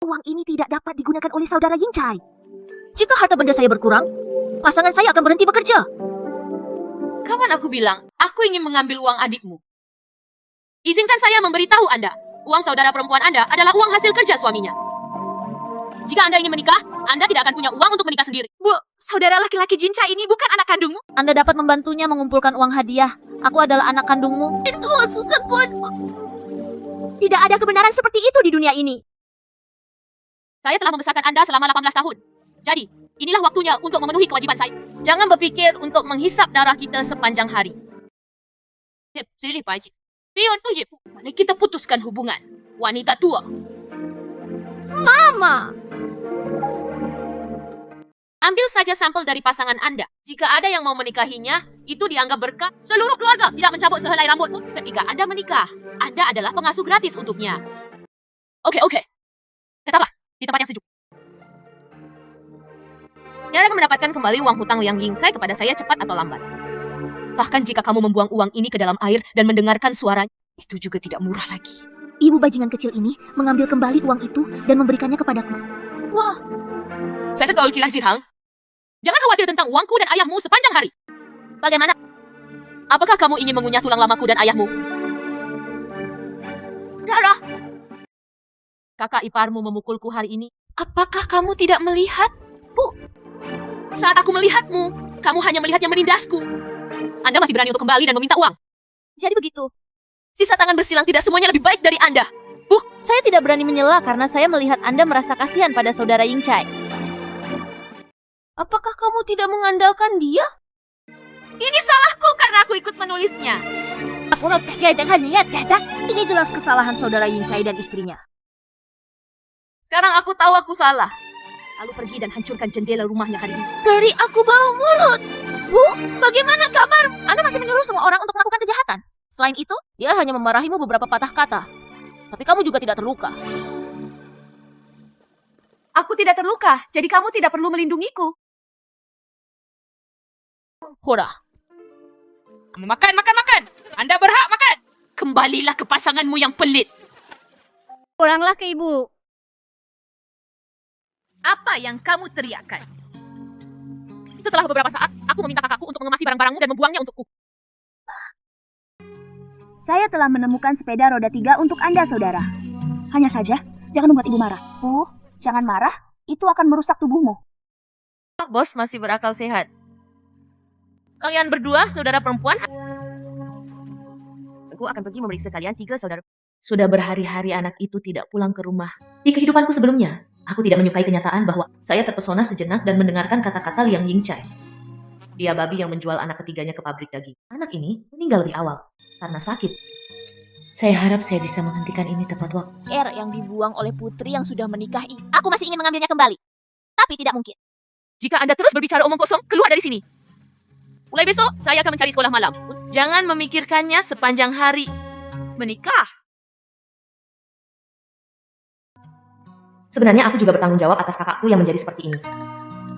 S5: Uang ini tidak dapat digunakan oleh saudara Yingcai. Jika harta benda saya berkurang, pasangan saya akan berhenti bekerja.
S1: Kapan aku bilang, aku ingin mengambil uang adikmu? Izinkan saya memberitahu Anda, uang saudara perempuan Anda adalah uang hasil kerja suaminya. Jika Anda ingin menikah, Anda tidak akan punya uang untuk menikah sendiri. Bu, saudara laki-laki Jinca ini bukan anak kandungmu?
S5: Anda dapat membantunya mengumpulkan uang hadiah. Aku adalah anak kandungmu. Itu susah pun. Tidak ada kebenaran seperti itu di dunia ini.
S1: Saya telah membesarkan Anda selama 18 tahun. Jadi, inilah waktunya untuk memenuhi kewajiban saya. Jangan berpikir untuk menghisap darah kita sepanjang hari. Jadi, Pak Haji. Mari kita putuskan hubungan. Wanita tua.
S5: Mama!
S1: Ambil saja sampel dari pasangan Anda. Jika ada yang mau menikahinya, itu dianggap berkah. Seluruh keluarga tidak mencabut sehelai rambut pun ketika Anda menikah. Anda adalah pengasuh gratis untuknya. Oke. Tetaplah di tempat yang sejuk. Anda akan mendapatkan kembali uang hutang yang Yingcai kepada saya cepat atau lambat. Bahkan jika kamu membuang uang ini ke dalam air dan mendengarkan suaranya, itu juga tidak murah lagi.
S5: Ibu bajingan kecil ini mengambil kembali uang itu dan memberikannya kepadaku.
S1: Wah, saya tahu kilas Hang. Jangan khawatir tentang uangku dan ayahmu sepanjang hari. Bagaimana? Apakah kamu ingin mengunyah tulang lamaku dan ayahmu? Darah. Kakak iparmu memukulku hari ini. Apakah kamu tidak melihat? Bu, saat aku melihatmu, kamu hanya melihat yang menindasku. Anda masih berani untuk kembali dan meminta uang.
S5: Jadi begitu.
S1: Sisa tangan bersilang tidak semuanya lebih baik dari Anda.
S5: Saya tidak berani menyela karena saya melihat Anda merasa kasihan pada saudara Yingcai. Apakah kamu tidak mengandalkan dia?
S1: Ini salahku karena aku ikut menulisnya.
S5: Ini jelas kesalahan saudara Yingcai dan istrinya.
S1: Sekarang aku tahu aku salah. Lalu pergi dan hancurkan jendela rumahnya hari ini.
S5: Beri aku bau mulut. Bu, bagaimana kabar? Anda masih menyuruh semua orang untuk melakukan kejahatan. Selain itu, dia hanya memarahimu beberapa patah kata. Tapi kamu juga tidak terluka.
S1: Aku tidak terluka, jadi kamu tidak perlu melindungiku.
S5: Hurrah.
S10: Makan. Anda berhak makan.
S1: Kembalilah ke pasanganmu yang pelit.
S5: Pulanglah ke ibu.
S1: Apa yang kamu teriakkan? Setelah beberapa saat, aku meminta kakakku untuk mengemasi barang-barangmu dan membuangnya untukku.
S5: Saya telah menemukan sepeda roda 3 untuk Anda, saudara. Hanya saja, jangan membuat ibu marah. Bu, jangan marah, itu akan merusak tubuhmu.
S1: Bos masih berakal sehat.
S2: Kalian berdua saudara perempuan?
S1: Aku akan pergi memeriksa kalian 3 saudara. Sudah berhari-hari anak itu tidak pulang ke rumah. Di kehidupanku sebelumnya, aku tidak menyukai kenyataan bahwa saya terpesona sejenak dan mendengarkan kata-kata Liang Yingcai. Dia babi yang menjual anak ketiganya ke pabrik daging. Anak ini meninggal lebih awal karena sakit. Saya harap saya bisa menghentikan ini tepat waktu.
S2: Yang dibuang oleh putri yang sudah menikahi. Aku masih ingin mengambilnya kembali. Tapi tidak mungkin.
S10: Jika Anda terus berbicara omong kosong, keluar dari sini. Mulai besok, saya akan mencari sekolah malam.
S1: Jangan memikirkannya sepanjang hari.
S10: Menikah?
S1: Sebenarnya aku juga bertanggung jawab atas kakakku yang menjadi seperti ini.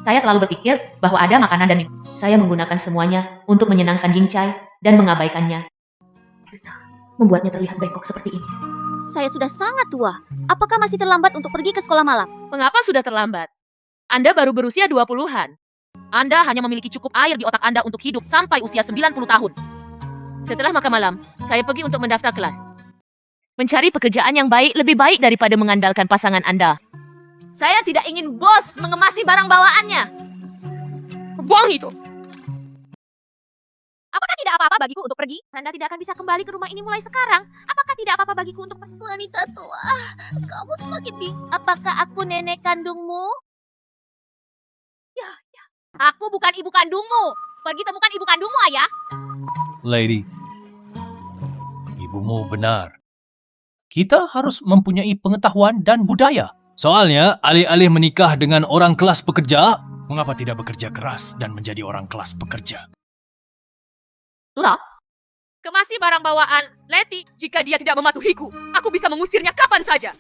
S1: Saya selalu berpikir bahwa ada makanan dan minum. Saya menggunakan semuanya untuk menyenangkan Yingcai dan mengabaikannya. Membuatnya terlihat bengkok seperti ini.
S5: Saya sudah sangat tua. Apakah masih terlambat untuk pergi ke sekolah malam?
S10: Mengapa sudah terlambat? Anda baru berusia 20-an. Anda hanya memiliki cukup air di otak Anda untuk hidup sampai usia 90 tahun. Setelah makan malam, saya pergi untuk mendaftar kelas. Mencari pekerjaan yang baik lebih baik daripada mengandalkan pasangan Anda.
S2: Saya tidak ingin bos mengemasi barang bawaannya.
S10: Buang itu.
S2: Apakah tidak apa-apa bagiku untuk pergi? Anda tidak akan bisa kembali ke rumah ini mulai sekarang. Apakah tidak apa-apa bagiku untuk wanita tua? Kamu semakin Apakah aku nenek kandungmu? Ya. Aku bukan ibu kandungmu. Pergi temukan ibu kandungmu, ayah.
S3: Lady, ibumu benar. Kita harus mempunyai pengetahuan dan budaya. Soalnya, alih-alih menikah dengan orang kelas pekerja, mengapa tidak bekerja keras dan menjadi orang kelas pekerja?
S10: Kemasi barang bawaan Letty. Jika dia tidak mematuhiku, aku bisa mengusirnya kapan saja.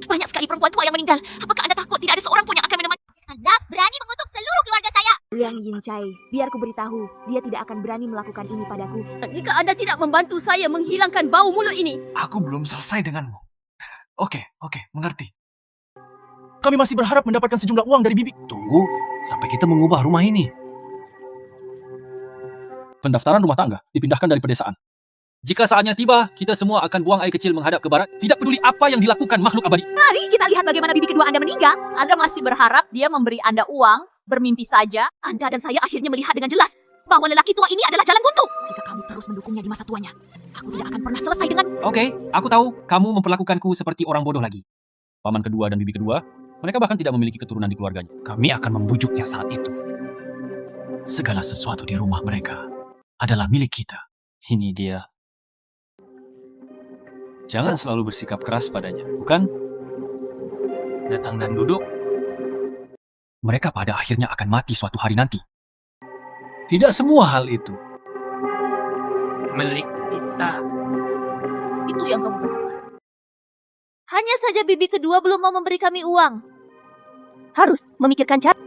S2: Banyak sekali perempuan tua yang meninggal. Apakah Anda takut tidak ada seorang pun yang akan menemani? Anda berani mengutuk seluruh keluarga saya.
S5: Liang Yingcai, biar ku beritahu, dia tidak akan berani melakukan ini padaku.
S2: Jika Anda tidak membantu saya menghilangkan bau mulut ini.
S7: Aku belum selesai denganmu. Oke, mengerti. Kami masih berharap mendapatkan sejumlah uang dari Bibi.
S3: Tunggu sampai kita mengubah rumah ini. Pendaftaran rumah tangga dipindahkan dari pedesaan. Jika saatnya tiba, kita semua akan buang air kecil menghadap ke barat. Tidak peduli apa yang dilakukan makhluk abadi.
S5: Mari kita lihat bagaimana bibi kedua Anda meninggal. Anda masih berharap dia memberi Anda uang, bermimpi saja.
S2: Anda dan saya akhirnya melihat dengan jelas bahwa lelaki tua ini adalah jalan buntu.
S5: Jika kamu terus mendukungnya di masa tuanya, aku tidak akan pernah selesai dengan...
S3: Oke, aku tahu kamu memperlakukanku seperti orang bodoh lagi. Paman kedua dan bibi kedua, mereka bahkan tidak memiliki keturunan di keluarganya. Kami akan membujuknya saat itu. Segala sesuatu di rumah mereka adalah milik kita. Ini dia. Jangan selalu bersikap keras padanya, bukan? Datang dan duduk. Mereka pada akhirnya akan mati suatu hari nanti. Tidak semua hal itu
S6: Milik kita.
S2: Itu yang kamu butuhkan. Hanya saja bibi kedua belum mau memberi kami uang. Harus memikirkan cara.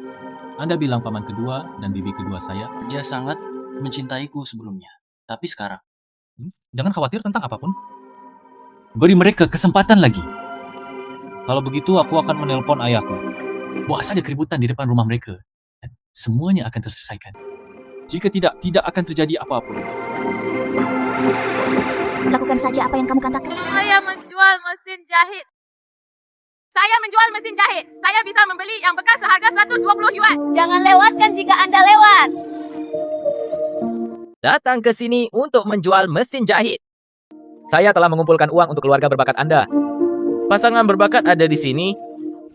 S4: Anda bilang paman kedua dan bibi kedua saya, dia sangat mencintaiku sebelumnya. Tapi sekarang,
S3: jangan khawatir tentang apapun. Beri mereka kesempatan lagi. Kalau begitu, aku akan menelpon ayahku. Buat saja keributan di depan rumah mereka. Dan semuanya akan terselesaikan. Jika tidak akan terjadi apapun.
S5: Lakukan saja apa yang kamu katakan.
S10: Saya menjual mesin jahit. Saya bisa membeli yang bekas seharga 120 yuan.
S2: Jangan lewatkan jika Anda lewat.
S9: Datang ke sini untuk menjual mesin jahit. Saya telah mengumpulkan uang untuk keluarga berbakat Anda. Pasangan berbakat ada di sini.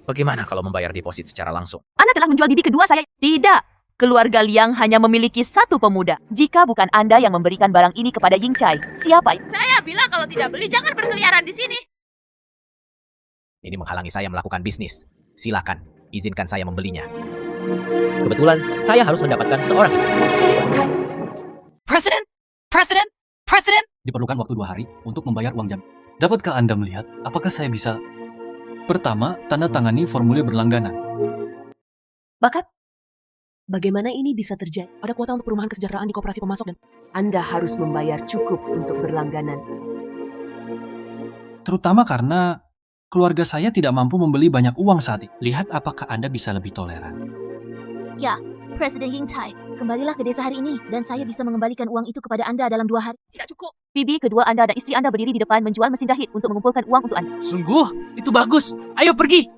S9: Bagaimana kalau membayar deposit secara langsung?
S2: Anda telah menjual bibi kedua saya. Tidak. Keluarga Liang hanya memiliki satu pemuda. Jika bukan Anda yang memberikan barang ini kepada Yingcai, siapa?
S10: Saya bilang kalau tidak beli jangan berkeliaran di sini.
S9: Ini menghalangi saya melakukan bisnis. Silakan, izinkan saya membelinya. Kebetulan, saya harus mendapatkan seorang istri.
S3: Presiden! Diperlukan waktu 2 hari untuk membayar uang jam. Dapatkah Anda melihat apakah saya bisa? Pertama, tanda tangani formulir berlangganan.
S11: Bakat? Bagaimana ini bisa terjadi? Ada kuota untuk perumahan kesejahteraan di koperasi pemasok dan Anda harus membayar cukup untuk berlangganan.
S3: Terutama karena keluarga saya tidak mampu membeli banyak uang saat ini. Lihat apakah Anda bisa lebih toleran.
S2: Ya, Presiden Yingcai, kembalilah ke desa hari ini dan saya bisa mengembalikan uang itu kepada Anda dalam 2 hari.
S10: Tidak cukup.
S2: Bibi kedua Anda dan istri Anda berdiri di depan menjual mesin jahit untuk mengumpulkan uang untuk Anda.
S7: Sungguh, itu bagus. Ayo pergi.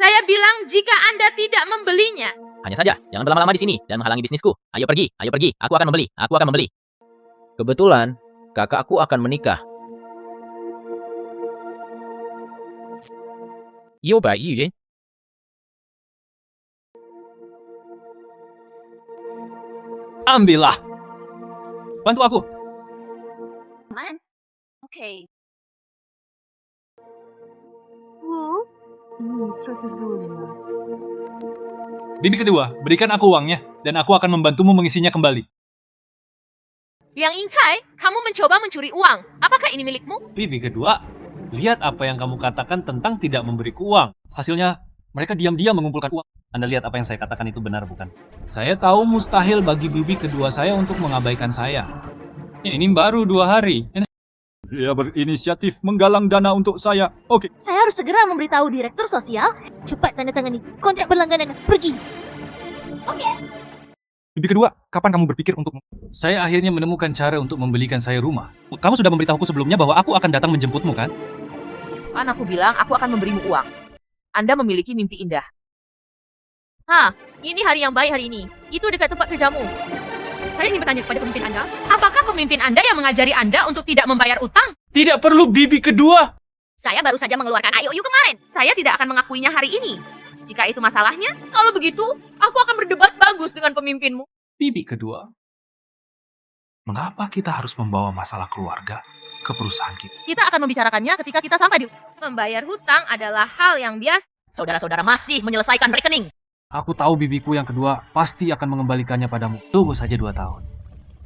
S10: Saya bilang jika Anda tidak membelinya.
S9: Hanya saja, jangan berlama-lama di sini dan menghalangi bisnisku. Ayo pergi. Aku akan membeli. Kebetulan, kakakku akan menikah.
S3: Ambillah. Bantu aku.
S5: Man. Oke.
S3: Bibi kedua, berikan aku uangnya, dan aku akan membantumu mengisinya kembali.
S10: Liang Yingcai, kamu mencoba mencuri uang. Apakah ini milikmu?
S3: Bibi kedua, lihat apa yang kamu katakan tentang tidak memberiku uang. Hasilnya, mereka diam-diam mengumpulkan uang. Anda lihat apa yang saya katakan itu benar, bukan? Saya tahu mustahil bagi bibi kedua saya untuk mengabaikan saya. Ini baru 2 hari. Dia berinisiatif menggalang dana untuk saya. Oke.
S5: Saya harus segera memberitahu direktur sosial. Cepat tanda tangani kontrak berlangganan. Pergi.
S7: Bibi kedua, kapan kamu berpikir untuk...
S3: Saya akhirnya menemukan cara untuk membelikan saya rumah. Kamu sudah memberitahuku sebelumnya bahwa aku akan datang menjemputmu, kan?
S10: Kan aku bilang aku akan memberimu uang. Anda memiliki mimpi indah. Ini hari yang baik hari ini. Itu dekat tempat kerjamu. Saya ingin bertanya kepada pemimpin Anda. Apakah pemimpin Anda yang mengajari Anda untuk tidak membayar utang?
S3: Tidak perlu bibi kedua.
S10: Saya baru saja mengeluarkan IOU kemarin. Saya tidak akan mengakuinya hari ini. Jika itu masalahnya, kalau begitu, aku akan berdebat bagus dengan pemimpinmu.
S7: Bibi kedua, mengapa kita harus membawa masalah keluarga ke perusahaan kita?
S10: Kita akan membicarakannya ketika kita sampai di... Membayar hutang adalah hal yang biasa. Saudara-saudara masih menyelesaikan rekening.
S3: Aku tahu bibiku yang kedua pasti akan mengembalikannya padamu. Tunggu saja 2 tahun.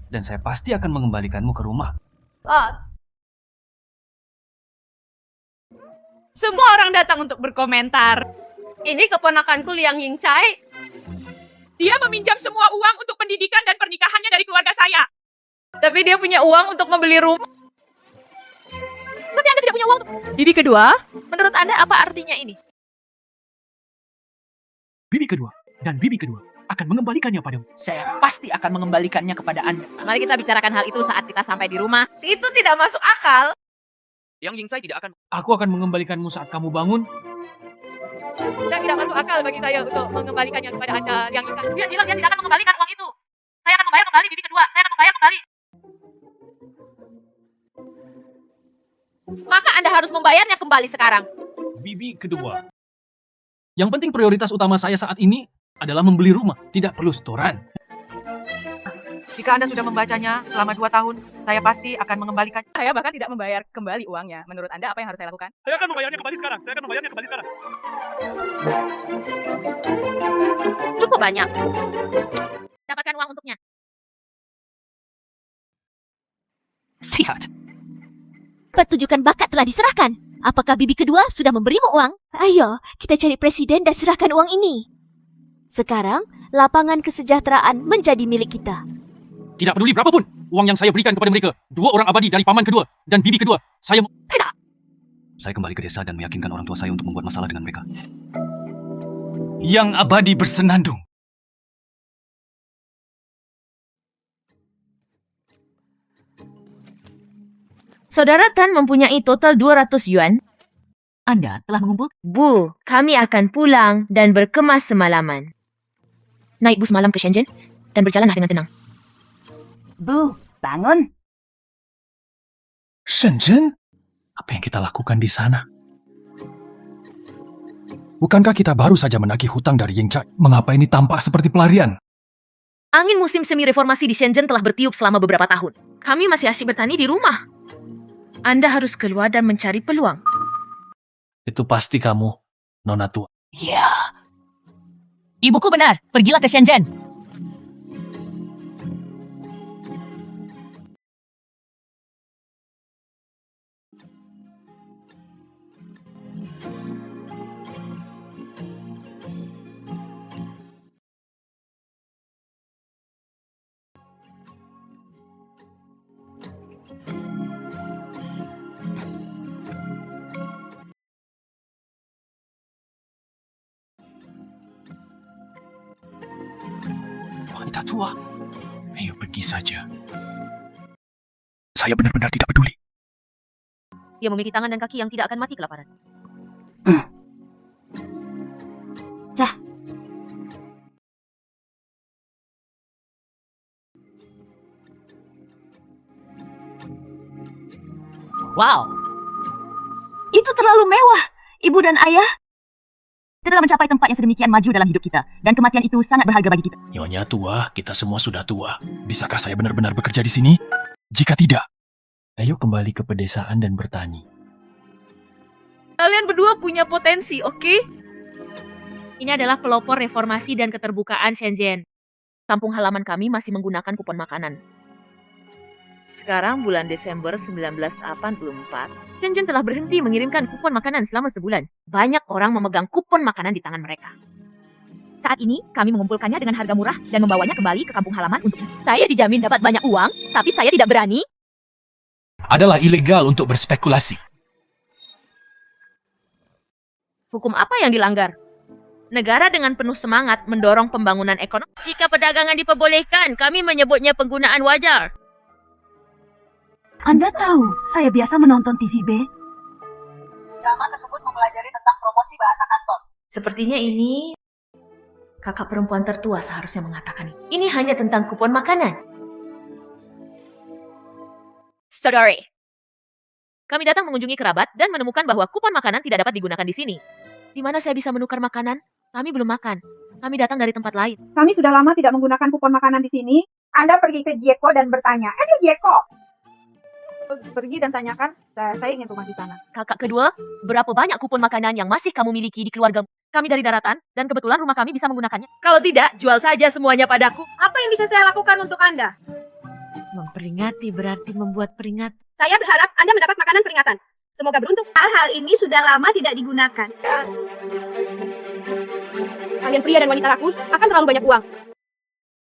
S3: Dan saya pasti akan mengembalikanmu ke rumah.
S10: Semua orang datang untuk berkomentar. Ini keponakanku Liang Yingcai. Dia meminjam semua uang untuk pendidikan dan pernikahannya dari keluarga saya. Tapi dia punya uang untuk membeli rumah. Tapi Anda tidak punya uang. Bibi kedua, menurut Anda apa artinya ini?
S7: Bibi kedua dan bibi kedua akan mengembalikannya padamu.
S2: Saya pasti akan mengembalikannya kepada Anda.
S10: Mari kita bicarakan hal itu saat kita sampai di rumah. Itu tidak masuk akal.
S9: Yang Yingcai tidak akan...
S3: Aku akan mengembalikanmu saat kamu bangun.
S10: Dan tidak masuk akal bagi saya untuk mengembalikannya kepada Anda. Yang dia bilang dia tidak akan mengembalikan uang itu. Saya akan membayar kembali bibi kedua. Saya akan membayar kembali. Maka Anda harus membayarnya kembali sekarang.
S3: Bibi kedua. Yang penting prioritas utama saya saat ini adalah membeli rumah. Tidak perlu setoran.
S10: Jika Anda sudah membacanya selama 2 tahun, saya pasti akan mengembalikan. Saya bahkan tidak membayar kembali uangnya. Menurut Anda apa yang harus saya lakukan?
S3: Saya akan membayarnya kembali sekarang.
S10: Cukup banyak. Dapatkan uang untuknya.
S9: Sihat.
S5: Pertunjukan bakat telah diserahkan. Apakah bibi kedua sudah memberimu uang? Ayo, kita cari presiden dan serahkan uang ini. Sekarang, lapangan kesejahteraan menjadi milik kita.
S3: Tidak peduli berapapun uang yang saya berikan kepada mereka. 2 orang abadi dari paman kedua dan bibi kedua. Tidak. Saya kembali ke desa dan meyakinkan orang tua saya untuk membuat masalah dengan mereka. Yang abadi bersenandung.
S1: Saudara Tan mempunyai total 200 yuan.
S2: Anda telah mengumpul?
S1: Bu, kami akan pulang dan berkemas semalaman. Naik bus malam ke Shenzhen dan berjalanlah dengan tenang.
S2: Bu, bangun.
S7: Shenzhen? Apa yang kita lakukan di sana? Bukankah kita baru saja menagih hutang dari Yingcai? Mengapa ini tampak seperti pelarian?
S1: Angin musim semi reformasi di Shenzhen telah bertiup selama beberapa tahun. Kami masih asyik bertani di rumah. Anda harus keluar dan mencari peluang.
S7: Itu pasti kamu, Nona tua.
S2: Ya. Ibuku benar. Pergilah ke Shenzhen.
S7: Wanita tua. Ayo pergi saja. Saya benar-benar tidak peduli.
S1: Dia memiliki tangan dan kaki yang tidak akan mati kelaparan.
S9: Wow,
S5: Itu terlalu mewah. Ibu dan ayah telah mencapai tempat yang sedemikian maju dalam hidup kita. Dan kematian itu sangat berharga bagi kita.
S7: Nyonya tua, kita semua sudah tua. Bisakah saya benar-benar bekerja di sini? Jika tidak, ayo kembali ke pedesaan dan bertani.
S10: Kalian berdua punya potensi, oke? Ini adalah pelopor reformasi dan keterbukaan Shenzhen. Kampung halaman kami masih menggunakan kupon makanan. Sekarang bulan Desember 1984, Shenzhen telah berhenti mengirimkan kupon makanan selama sebulan. Banyak orang memegang kupon makanan di tangan mereka. Saat ini, kami mengumpulkannya dengan harga murah dan membawanya kembali ke kampung halaman untuk... Saya dijamin dapat banyak uang, tapi saya tidak berani.
S7: Adalah ilegal untuk berspekulasi.
S10: Hukum apa yang dilanggar? Negara dengan penuh semangat mendorong pembangunan ekonomi. Jika perdagangan diperbolehkan, kami menyebutnya penggunaan wajar.
S5: Anda tahu, saya biasa menonton TVB.
S2: Drama tersebut mempelajari tentang promosi bahasa kantor.
S1: Sepertinya ini kakak perempuan tertua seharusnya mengatakan ini. Ini hanya tentang kupon makanan.
S10: Sorry. Kami datang mengunjungi kerabat dan menemukan bahwa kupon makanan tidak dapat digunakan di sini.
S1: Di mana saya bisa menukar makanan? Kami belum makan. Kami datang dari tempat lain.
S12: Kami sudah lama tidak menggunakan kupon makanan di sini. Anda pergi ke Jieko dan bertanya, Jieko. Pergi dan tanyakan, saya ingin rumah di sana.
S1: Kakak kedua, berapa banyak kupon makanan yang masih kamu miliki di keluargamu? Kami dari daratan, dan kebetulan rumah kami bisa menggunakannya.
S10: Kalau tidak, jual saja semuanya padaku.
S12: Apa yang bisa saya lakukan untuk Anda?
S1: Memperingati berarti membuat peringat.
S12: Saya berharap Anda mendapat makanan peringatan. Semoga beruntung.
S5: Hal ini sudah lama tidak digunakan.
S12: Kalian pria dan wanita rakus akan terlalu banyak uang.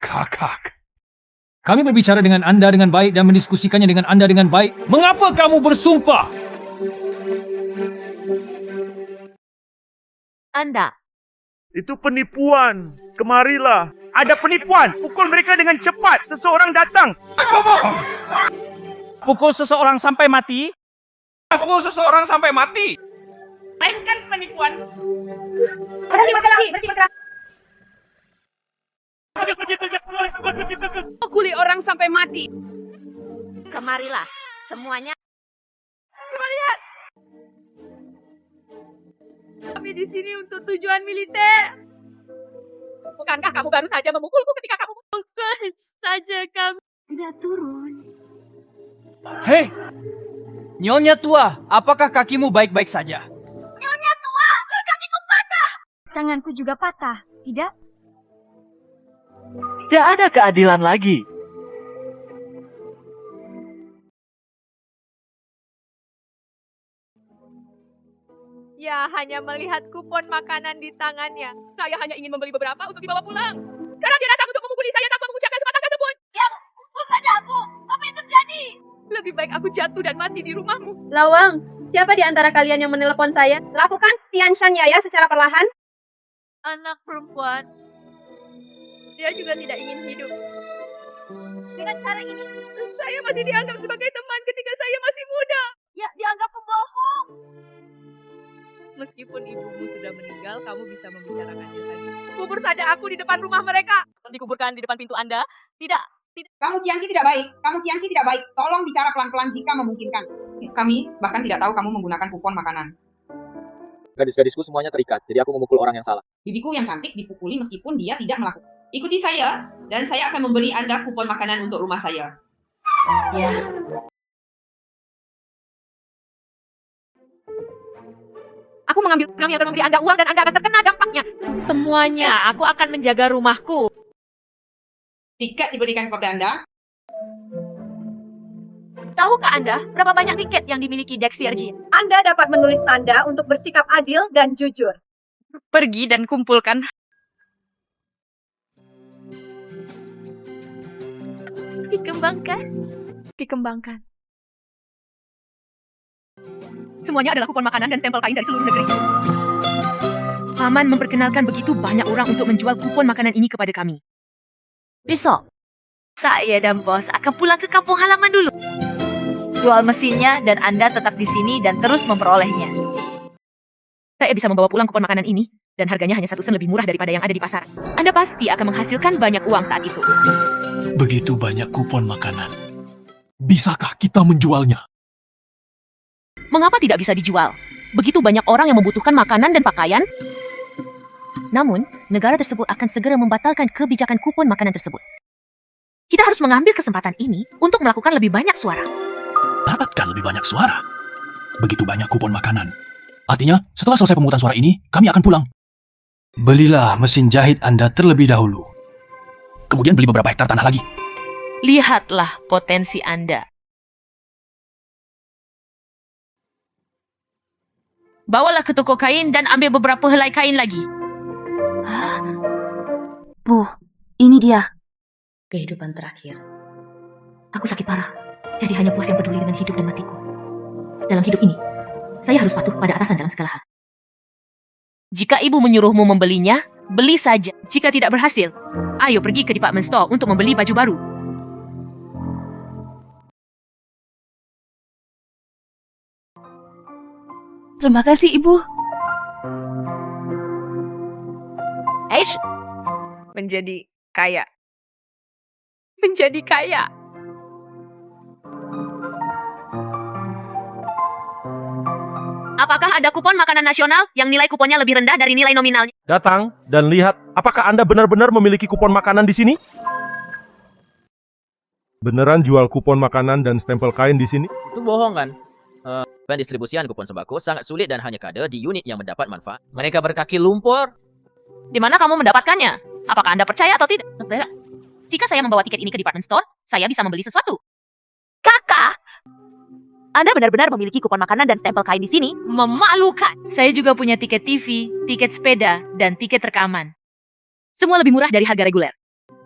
S3: Kakak. Kami berbicara dengan Anda dengan baik dan mendiskusikannya dengan Anda dengan baik. Mengapa kamu bersumpah?
S1: Anda.
S13: Itu penipuan. Kemarilah. Ada penipuan. Pukul mereka dengan cepat. Seseorang datang.
S6: Pukul seseorang sampai mati.
S13: Pukul seseorang sampai mati.
S12: Mainkan penipuan. Berhenti berkelahi. Pukuli orang sampai mati.
S2: Kemarilah, semuanya.
S10: Coba lihat. Kami di sini untuk tujuan militer. Bukankah kamu baru saja memukulku ketika kamu... Bukan saja kami.
S5: Tidak turun.
S13: Hei, Nyonya tua, apakah kakimu baik-baik saja?
S5: Nyonya tua, kakiku patah. Tanganku juga patah, tidak?
S13: Tidak ada keadilan lagi.
S10: Ya, hanya melihat kupon makanan di tangannya. Saya hanya ingin membeli beberapa untuk dibawa pulang. Sekarang dia datang untuk memukuli saya tanpa mengucapkan sepatah kata pun.
S5: Ya, pukul saja aku. Apa yang terjadi?
S10: Lebih baik aku jatuh dan mati di rumahmu.
S12: Lawang, siapa di antara kalian yang menelepon saya? Lakukan Tianshan Yaya secara perlahan.
S10: Anak perempuan. Dia juga tidak ingin hidup.
S5: Dengan cara ini,
S10: Saya masih dianggap sebagai teman ketika saya masih muda.
S5: ya dianggap pembohong.
S10: Meskipun ibumu sudah meninggal, kamu bisa membicarakannya lagi. Kubur saja aku di depan rumah mereka. Dikuburkan di depan pintu Anda. Tidak.
S12: Kamu Ciangki tidak baik. Tolong bicara pelan-pelan jika memungkinkan. Kami bahkan tidak tahu kamu menggunakan kupon makanan.
S9: Gadis-gadisku semuanya terikat, jadi aku memukul orang yang salah.
S12: Bibiku yang cantik dipukuli meskipun dia tidak melakukan. Ikuti saya, dan saya akan memberi Anda kupon makanan untuk rumah saya.
S1: Ya.
S10: Aku mengambil kami akan memberi Anda uang dan Anda akan terkena dampaknya. Semuanya, aku akan menjaga rumahku.
S12: Tiket diberikan kepada Anda.
S10: Tahukah Anda berapa banyak tiket yang dimiliki Dexierji?
S12: Anda dapat menulis tanda untuk bersikap adil dan jujur.
S10: Pergi dan kumpulkan. Dikembangkan. Semuanya adalah kupon makanan dan stempel kain dari seluruh negeri.
S1: Paman memperkenalkan begitu banyak orang untuk menjual kupon makanan ini kepada kami. Besok, saya dan bos akan pulang ke kampung halaman dulu. Jual mesinnya dan Anda tetap di sini dan terus memperolehnya. Saya bisa membawa pulang kupon makanan ini dan harganya hanya 1 sen lebih murah daripada yang ada di pasar. Anda pasti akan menghasilkan banyak uang saat itu.
S7: Begitu banyak kupon makanan. Bisakah kita menjualnya?
S1: Mengapa tidak bisa dijual? Begitu banyak orang yang membutuhkan makanan dan pakaian. Namun, negara tersebut akan segera membatalkan kebijakan kupon makanan tersebut. Kita harus mengambil kesempatan ini untuk melakukan lebih banyak suara.
S7: Dapatkan lebih banyak suara. Begitu banyak kupon makanan. Artinya, setelah selesai pemungutan suara ini, kami akan pulang. Belilah mesin jahit Anda terlebih dahulu. Kemudian beli beberapa hektar tanah lagi.
S1: Lihatlah potensi Anda. Bawalah ke toko kain dan ambil beberapa helai kain lagi.
S5: Bu, ini dia.
S1: Kehidupan terakhir. Aku sakit parah. Jadi hanya puas yang peduli dengan hidup dan matiku. Dalam hidup ini, saya harus patuh pada atasan dalam segala hal. Jika ibu menyuruhmu membelinya, beli saja. Jika tidak berhasil, ayo pergi ke department store untuk membeli baju baru.
S5: Terima kasih, Ibu.
S10: Eish, menjadi kaya. Menjadi kaya.
S1: Apakah ada kupon makanan nasional yang nilai kuponnya lebih rendah dari nilai nominalnya?
S13: Datang dan lihat apakah Anda benar-benar memiliki kupon makanan di sini? Beneran jual kupon makanan dan stempel kain di sini?
S9: Itu bohong kan? Pendistribusian kupon sembako sangat sulit dan hanya ada di unit yang mendapat manfaat. Mereka berkaki lumpur.
S1: Di mana kamu mendapatkannya? Apakah Anda percaya atau tidak? Jika saya membawa tiket ini ke department store, saya bisa membeli sesuatu.
S5: Kakak! Anda benar-benar memiliki kupon makanan dan stempel kain di sini?
S1: Memalukan. Saya juga punya tiket TV, tiket sepeda, dan tiket rekaman. Semua lebih murah dari harga reguler.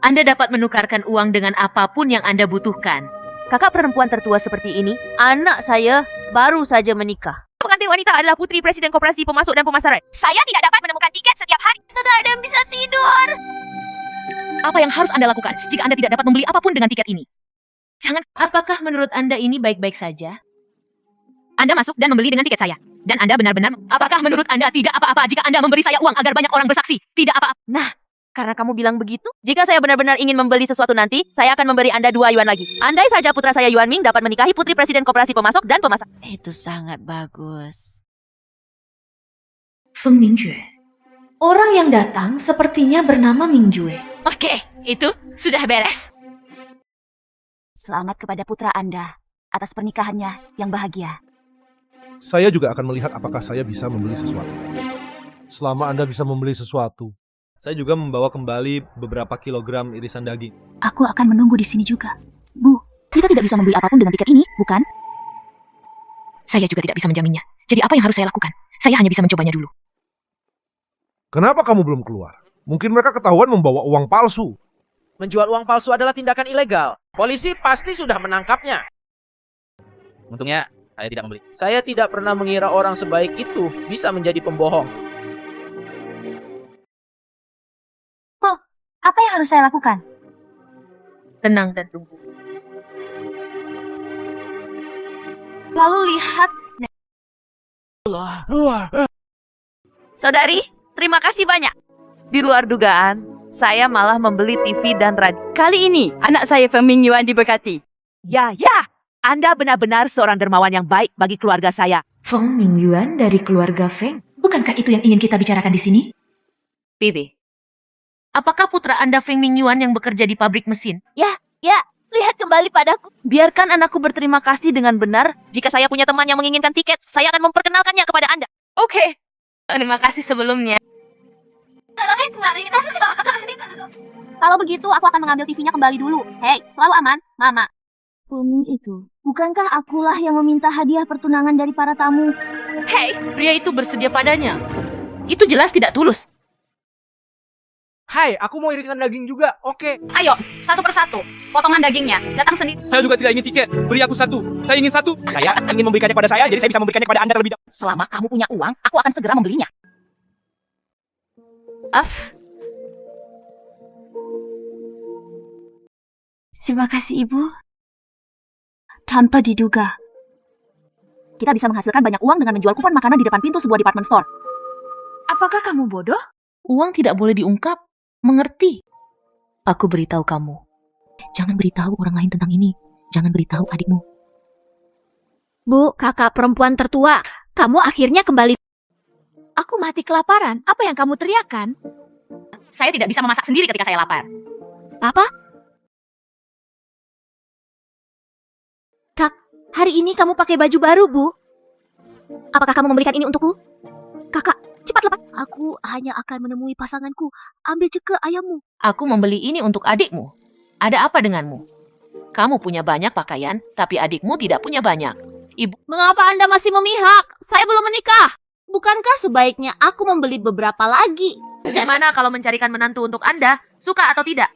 S1: Anda dapat menukarkan uang dengan apapun yang Anda butuhkan.
S5: Kakak perempuan tertua seperti ini, anak saya baru saja menikah.
S10: Pengantin wanita adalah putri Presiden Koperasi Pemasok dan Pemasaran. Saya tidak dapat menemukan tiket setiap hari.
S5: Tidak ada yang bisa tidur.
S1: Apa yang harus Anda lakukan jika Anda tidak dapat membeli apapun dengan tiket ini? Jangan. Apakah menurut Anda ini baik-baik saja? Anda masuk dan membeli dengan tiket saya. Dan Anda benar-benar... Apakah menurut Anda tidak apa-apa jika Anda memberi saya uang agar banyak orang bersaksi? Tidak apa-apa.
S5: Nah, karena kamu bilang begitu, jika saya benar-benar ingin membeli sesuatu nanti, saya akan memberi Anda 2 yuan lagi. Andai saja putra saya Yuan Ming dapat menikahi putri Presiden Koperasi Pemasok dan Pemasak.
S2: Itu sangat bagus.
S1: Feng Mingjue. Orang yang datang sepertinya bernama Mingjue.
S2: Oke, itu sudah beres.
S5: Selamat kepada putra Anda atas pernikahannya yang bahagia.
S13: Saya juga akan melihat apakah saya bisa membeli sesuatu. Selama Anda bisa membeli sesuatu, saya juga membawa kembali beberapa kilogram irisan daging.
S5: Aku akan menunggu di sini juga. Bu, kita tidak bisa membeli apapun dengan tiket ini, bukan?
S1: Saya juga tidak bisa menjaminnya. Jadi apa yang harus saya lakukan? Saya hanya bisa mencobanya dulu.
S13: Kenapa kamu belum keluar? Mungkin mereka ketahuan membawa uang palsu.
S9: Menjual uang palsu adalah tindakan ilegal. Polisi pasti sudah menangkapnya. Untungnya, saya tidak membeli. Saya tidak pernah mengira orang sebaik itu bisa menjadi pembohong.
S5: Apa yang harus saya lakukan?
S1: Tenang dan tunggu.
S5: Lalu lihat. Saudari, terima kasih banyak.
S2: Di luar dugaan, saya malah membeli TV dan radio. Kali ini, anak saya Feng Mingyuan diberkati.
S1: Ya, Anda benar-benar seorang dermawan yang baik bagi keluarga saya. Feng Mingyuan dari keluarga Feng. Bukankah itu yang ingin kita bicarakan di sini?
S2: Bibi,
S1: Apakah putra Anda Feng Mingyuan yang bekerja di pabrik mesin?
S5: Ya, lihat kembali padaku.
S2: biarkan anakku berterima kasih dengan benar. Jika saya punya teman yang menginginkan tiket, saya akan memperkenalkannya kepada Anda.
S1: Oke. Terima kasih sebelumnya.
S5: Kalau begitu, aku akan mengambil TV-nya kembali dulu. Hei, selalu aman, Mama. Itu, bukankah akulah yang meminta hadiah pertunangan dari para tamu?
S1: Hei, pria itu bersedia padanya. Itu jelas tidak tulus.
S13: Hai, aku mau irisan daging juga. Oke.
S2: Ayo, satu persatu. Potongan dagingnya. Datang sendiri.
S13: Saya juga tidak ingin tiket. Beri aku satu. Saya ingin satu. Saya ingin memberikannya kepada saya, jadi saya bisa memberikannya kepada Anda terlebih dahulu.
S5: Selama kamu punya uang, aku akan segera membelinya. Terima kasih, Ibu. Tanpa diduga, kita bisa menghasilkan banyak uang dengan menjual kupon makanan di depan pintu sebuah department store.
S1: Apakah kamu bodoh? Uang tidak boleh diungkap. Mengerti? Aku beritahu kamu. Jangan beritahu orang lain tentang ini. Jangan beritahu adikmu.
S5: Bu, kakak perempuan tertua, kamu akhirnya kembali. Aku mati kelaparan. Apa yang kamu teriakkan?
S2: Saya tidak bisa memasak sendiri ketika saya lapar.
S5: Apa? Kak, hari ini kamu pakai baju baru, Bu. Apakah kamu memberikan ini untukku? Kakak, cepat lepas. Aku hanya akan menemui pasanganku. Ambil ceke ayammu.
S1: Aku membeli ini untuk adikmu. Ada apa denganmu? Kamu punya banyak pakaian, tapi adikmu tidak punya banyak. Ibu,
S5: Mengapa Anda masih memihak? Saya belum menikah. Bukankah sebaiknya aku membeli beberapa lagi?
S1: bagaimana kalau mencarikan menantu untuk Anda? Suka atau tidak?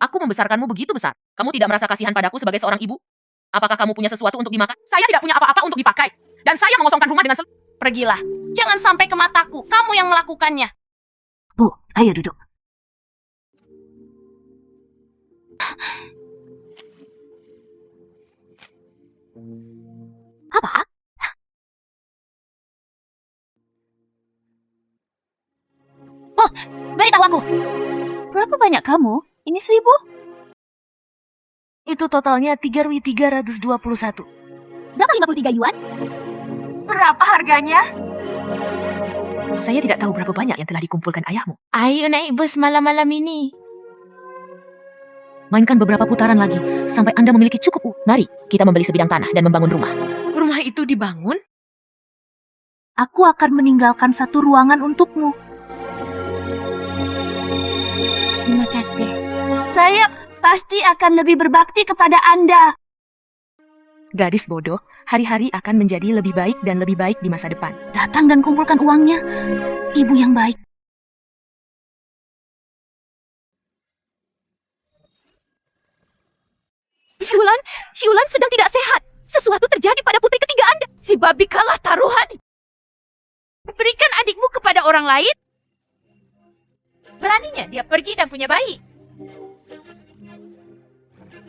S1: Aku membesarkanmu begitu besar. Kamu tidak merasa kasihan padaku sebagai seorang ibu? Apakah kamu punya sesuatu untuk dimakan? Saya tidak punya apa-apa untuk dipakai. Dan saya mengosongkan rumah dengan
S2: Pergilah. Jangan sampai ke mataku. Kamu yang melakukannya.
S5: Bu, ayo duduk. Apa? Oh, beritahu aku. Berapa banyak kamu? Ini 1.000?
S1: Itu totalnya 3.321.
S5: Berapa 53 yuan?
S2: Berapa harganya?
S1: Saya tidak tahu berapa banyak yang telah dikumpulkan ayahmu.
S2: Ayo naik bus malam-malam ini.
S1: Mainkan beberapa putaran lagi, sampai Anda memiliki cukup. Mari, kita membeli sebidang tanah dan membangun rumah.
S10: Rumah itu dibangun?
S5: Aku akan meninggalkan satu ruangan untukmu. Terima kasih. Saya pasti akan lebih berbakti kepada Anda.
S1: Gadis bodoh, hari-hari akan menjadi lebih baik dan lebih baik di masa depan.
S5: Datang dan kumpulkan uangnya. Ibu yang baik. Siulan sedang tidak sehat. Sesuatu terjadi pada putri ketiga Anda. Si babi kalah taruhan.
S2: Berikan adikmu kepada orang lain. Beraninya dia pergi dan punya bayi.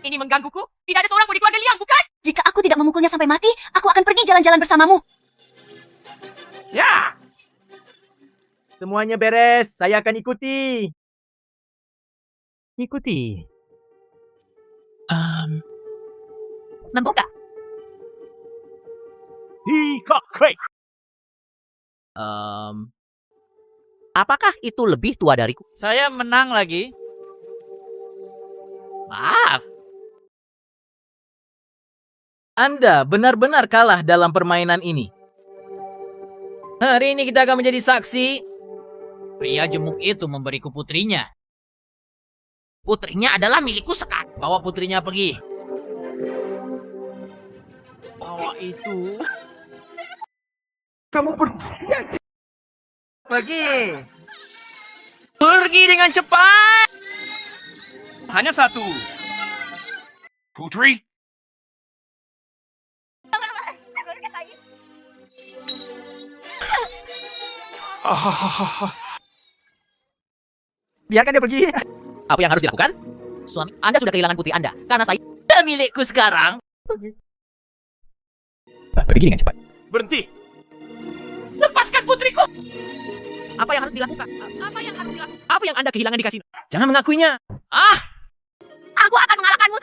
S10: Ini menggangguku. Tidak ada seorang pun di keluarga Liang, bukan?
S5: Jika aku tidak memukulnya sampai mati, aku akan pergi jalan-jalan bersamamu.
S9: Ya! Semuanya beres. Saya akan ikuti.
S6: Ikuti.
S5: Membuka.
S9: Apakah itu lebih tua dariku?
S14: Saya menang lagi. Maaf.
S9: Anda benar-benar kalah dalam permainan ini.
S14: Hari ini kita akan menjadi saksi. Pria gemuk itu memberiku putrinya. Putrinya adalah milikku sekarang. Bawa putrinya pergi.
S9: Bawa itu. Kamu pergi. Pergi dengan cepat.
S7: Hanya satu. Putri?
S9: Biarkan dia pergi. Apa yang harus dilakukan? Suami Anda sudah kehilangan putri Anda. Karena saya
S14: Milikku sekarang.
S3: Pergi dengan cepat.
S7: Berhenti.
S10: Lepaskan putriku!
S9: apa yang harus dilakukan?
S10: Apa yang harus dilakukan?
S9: Apa yang Anda kehilangan di kasino? Jangan mengakuinya.
S2: Aku akan mengalahkanmu.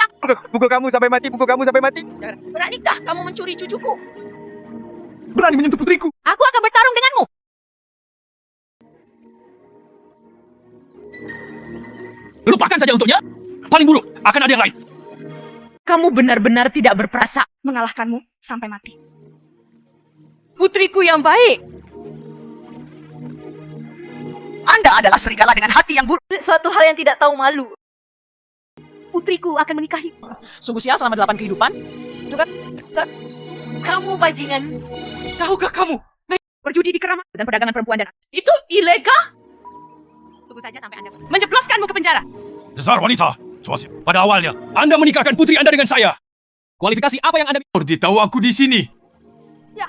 S9: Pukul kamu sampai mati, pukul kamu sampai mati.
S10: Beranikah kamu mencuri cucuku?
S7: Berani menyentuh putriku.
S5: Aku akan bertarung denganmu.
S3: Lupakan saja untuknya. Paling buruk, akan ada yang lain.
S10: Kamu benar-benar tidak berperasa.
S12: Mengalahkanmu sampai mati.
S10: Putriku yang baik.
S9: Anda adalah serigala dengan hati yang buruk.
S10: Suatu hal yang tidak tahu malu.
S5: Putriku akan menikahi.
S6: Sungguh sial selama 8 kehidupan.
S10: Juga kamu bajingan. Tahukah kamu? Berjudi di keramat dan perdagangan perempuan dan itu ilegal. Tunggu saja sampai Anda menjebloskanmu ke penjara.
S3: Dasar wanita. Pada awalnya, Anda menikahkan putri Anda dengan saya. Kualifikasi apa yang Anda... Beritahu aku di sini.
S10: Ya,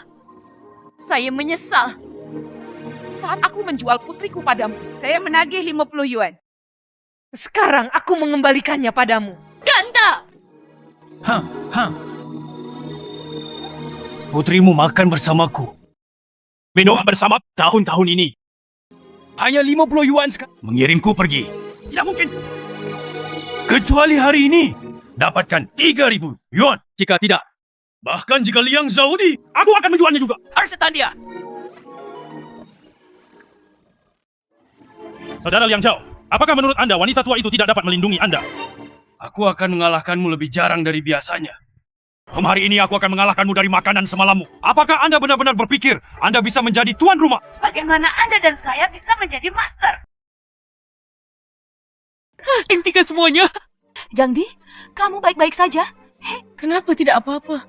S10: saya menyesal. Saat aku menjual putriku padamu, saya menagih 50 yuan. Sekarang aku mengembalikannya padamu. Ganda!
S3: Putrimu makan bersamaku. Minum bersama tahun-tahun ini. Hanya 50 yuan sekarang. Mengirimku pergi. Tidak mungkin. Kecuali hari ini. Dapatkan 3.000 yuan. Jika tidak, Bahkan jika Liang Zaudi, aku akan menjualnya juga.
S14: Arsetan dia.
S3: Saudara Liang Zhao, apakah menurut Anda wanita tua itu tidak dapat melindungi Anda? Aku akan mengalahkanmu lebih jarang dari biasanya. Hari ini aku akan mengalahkanmu dari makanan semalammu. Apakah Anda benar-benar berpikir Anda bisa menjadi tuan rumah?
S5: Bagaimana Anda dan saya bisa menjadi master?
S14: Hentikan semuanya.
S1: Jangdi, kamu baik-baik saja?
S10: Kenapa tidak apa-apa?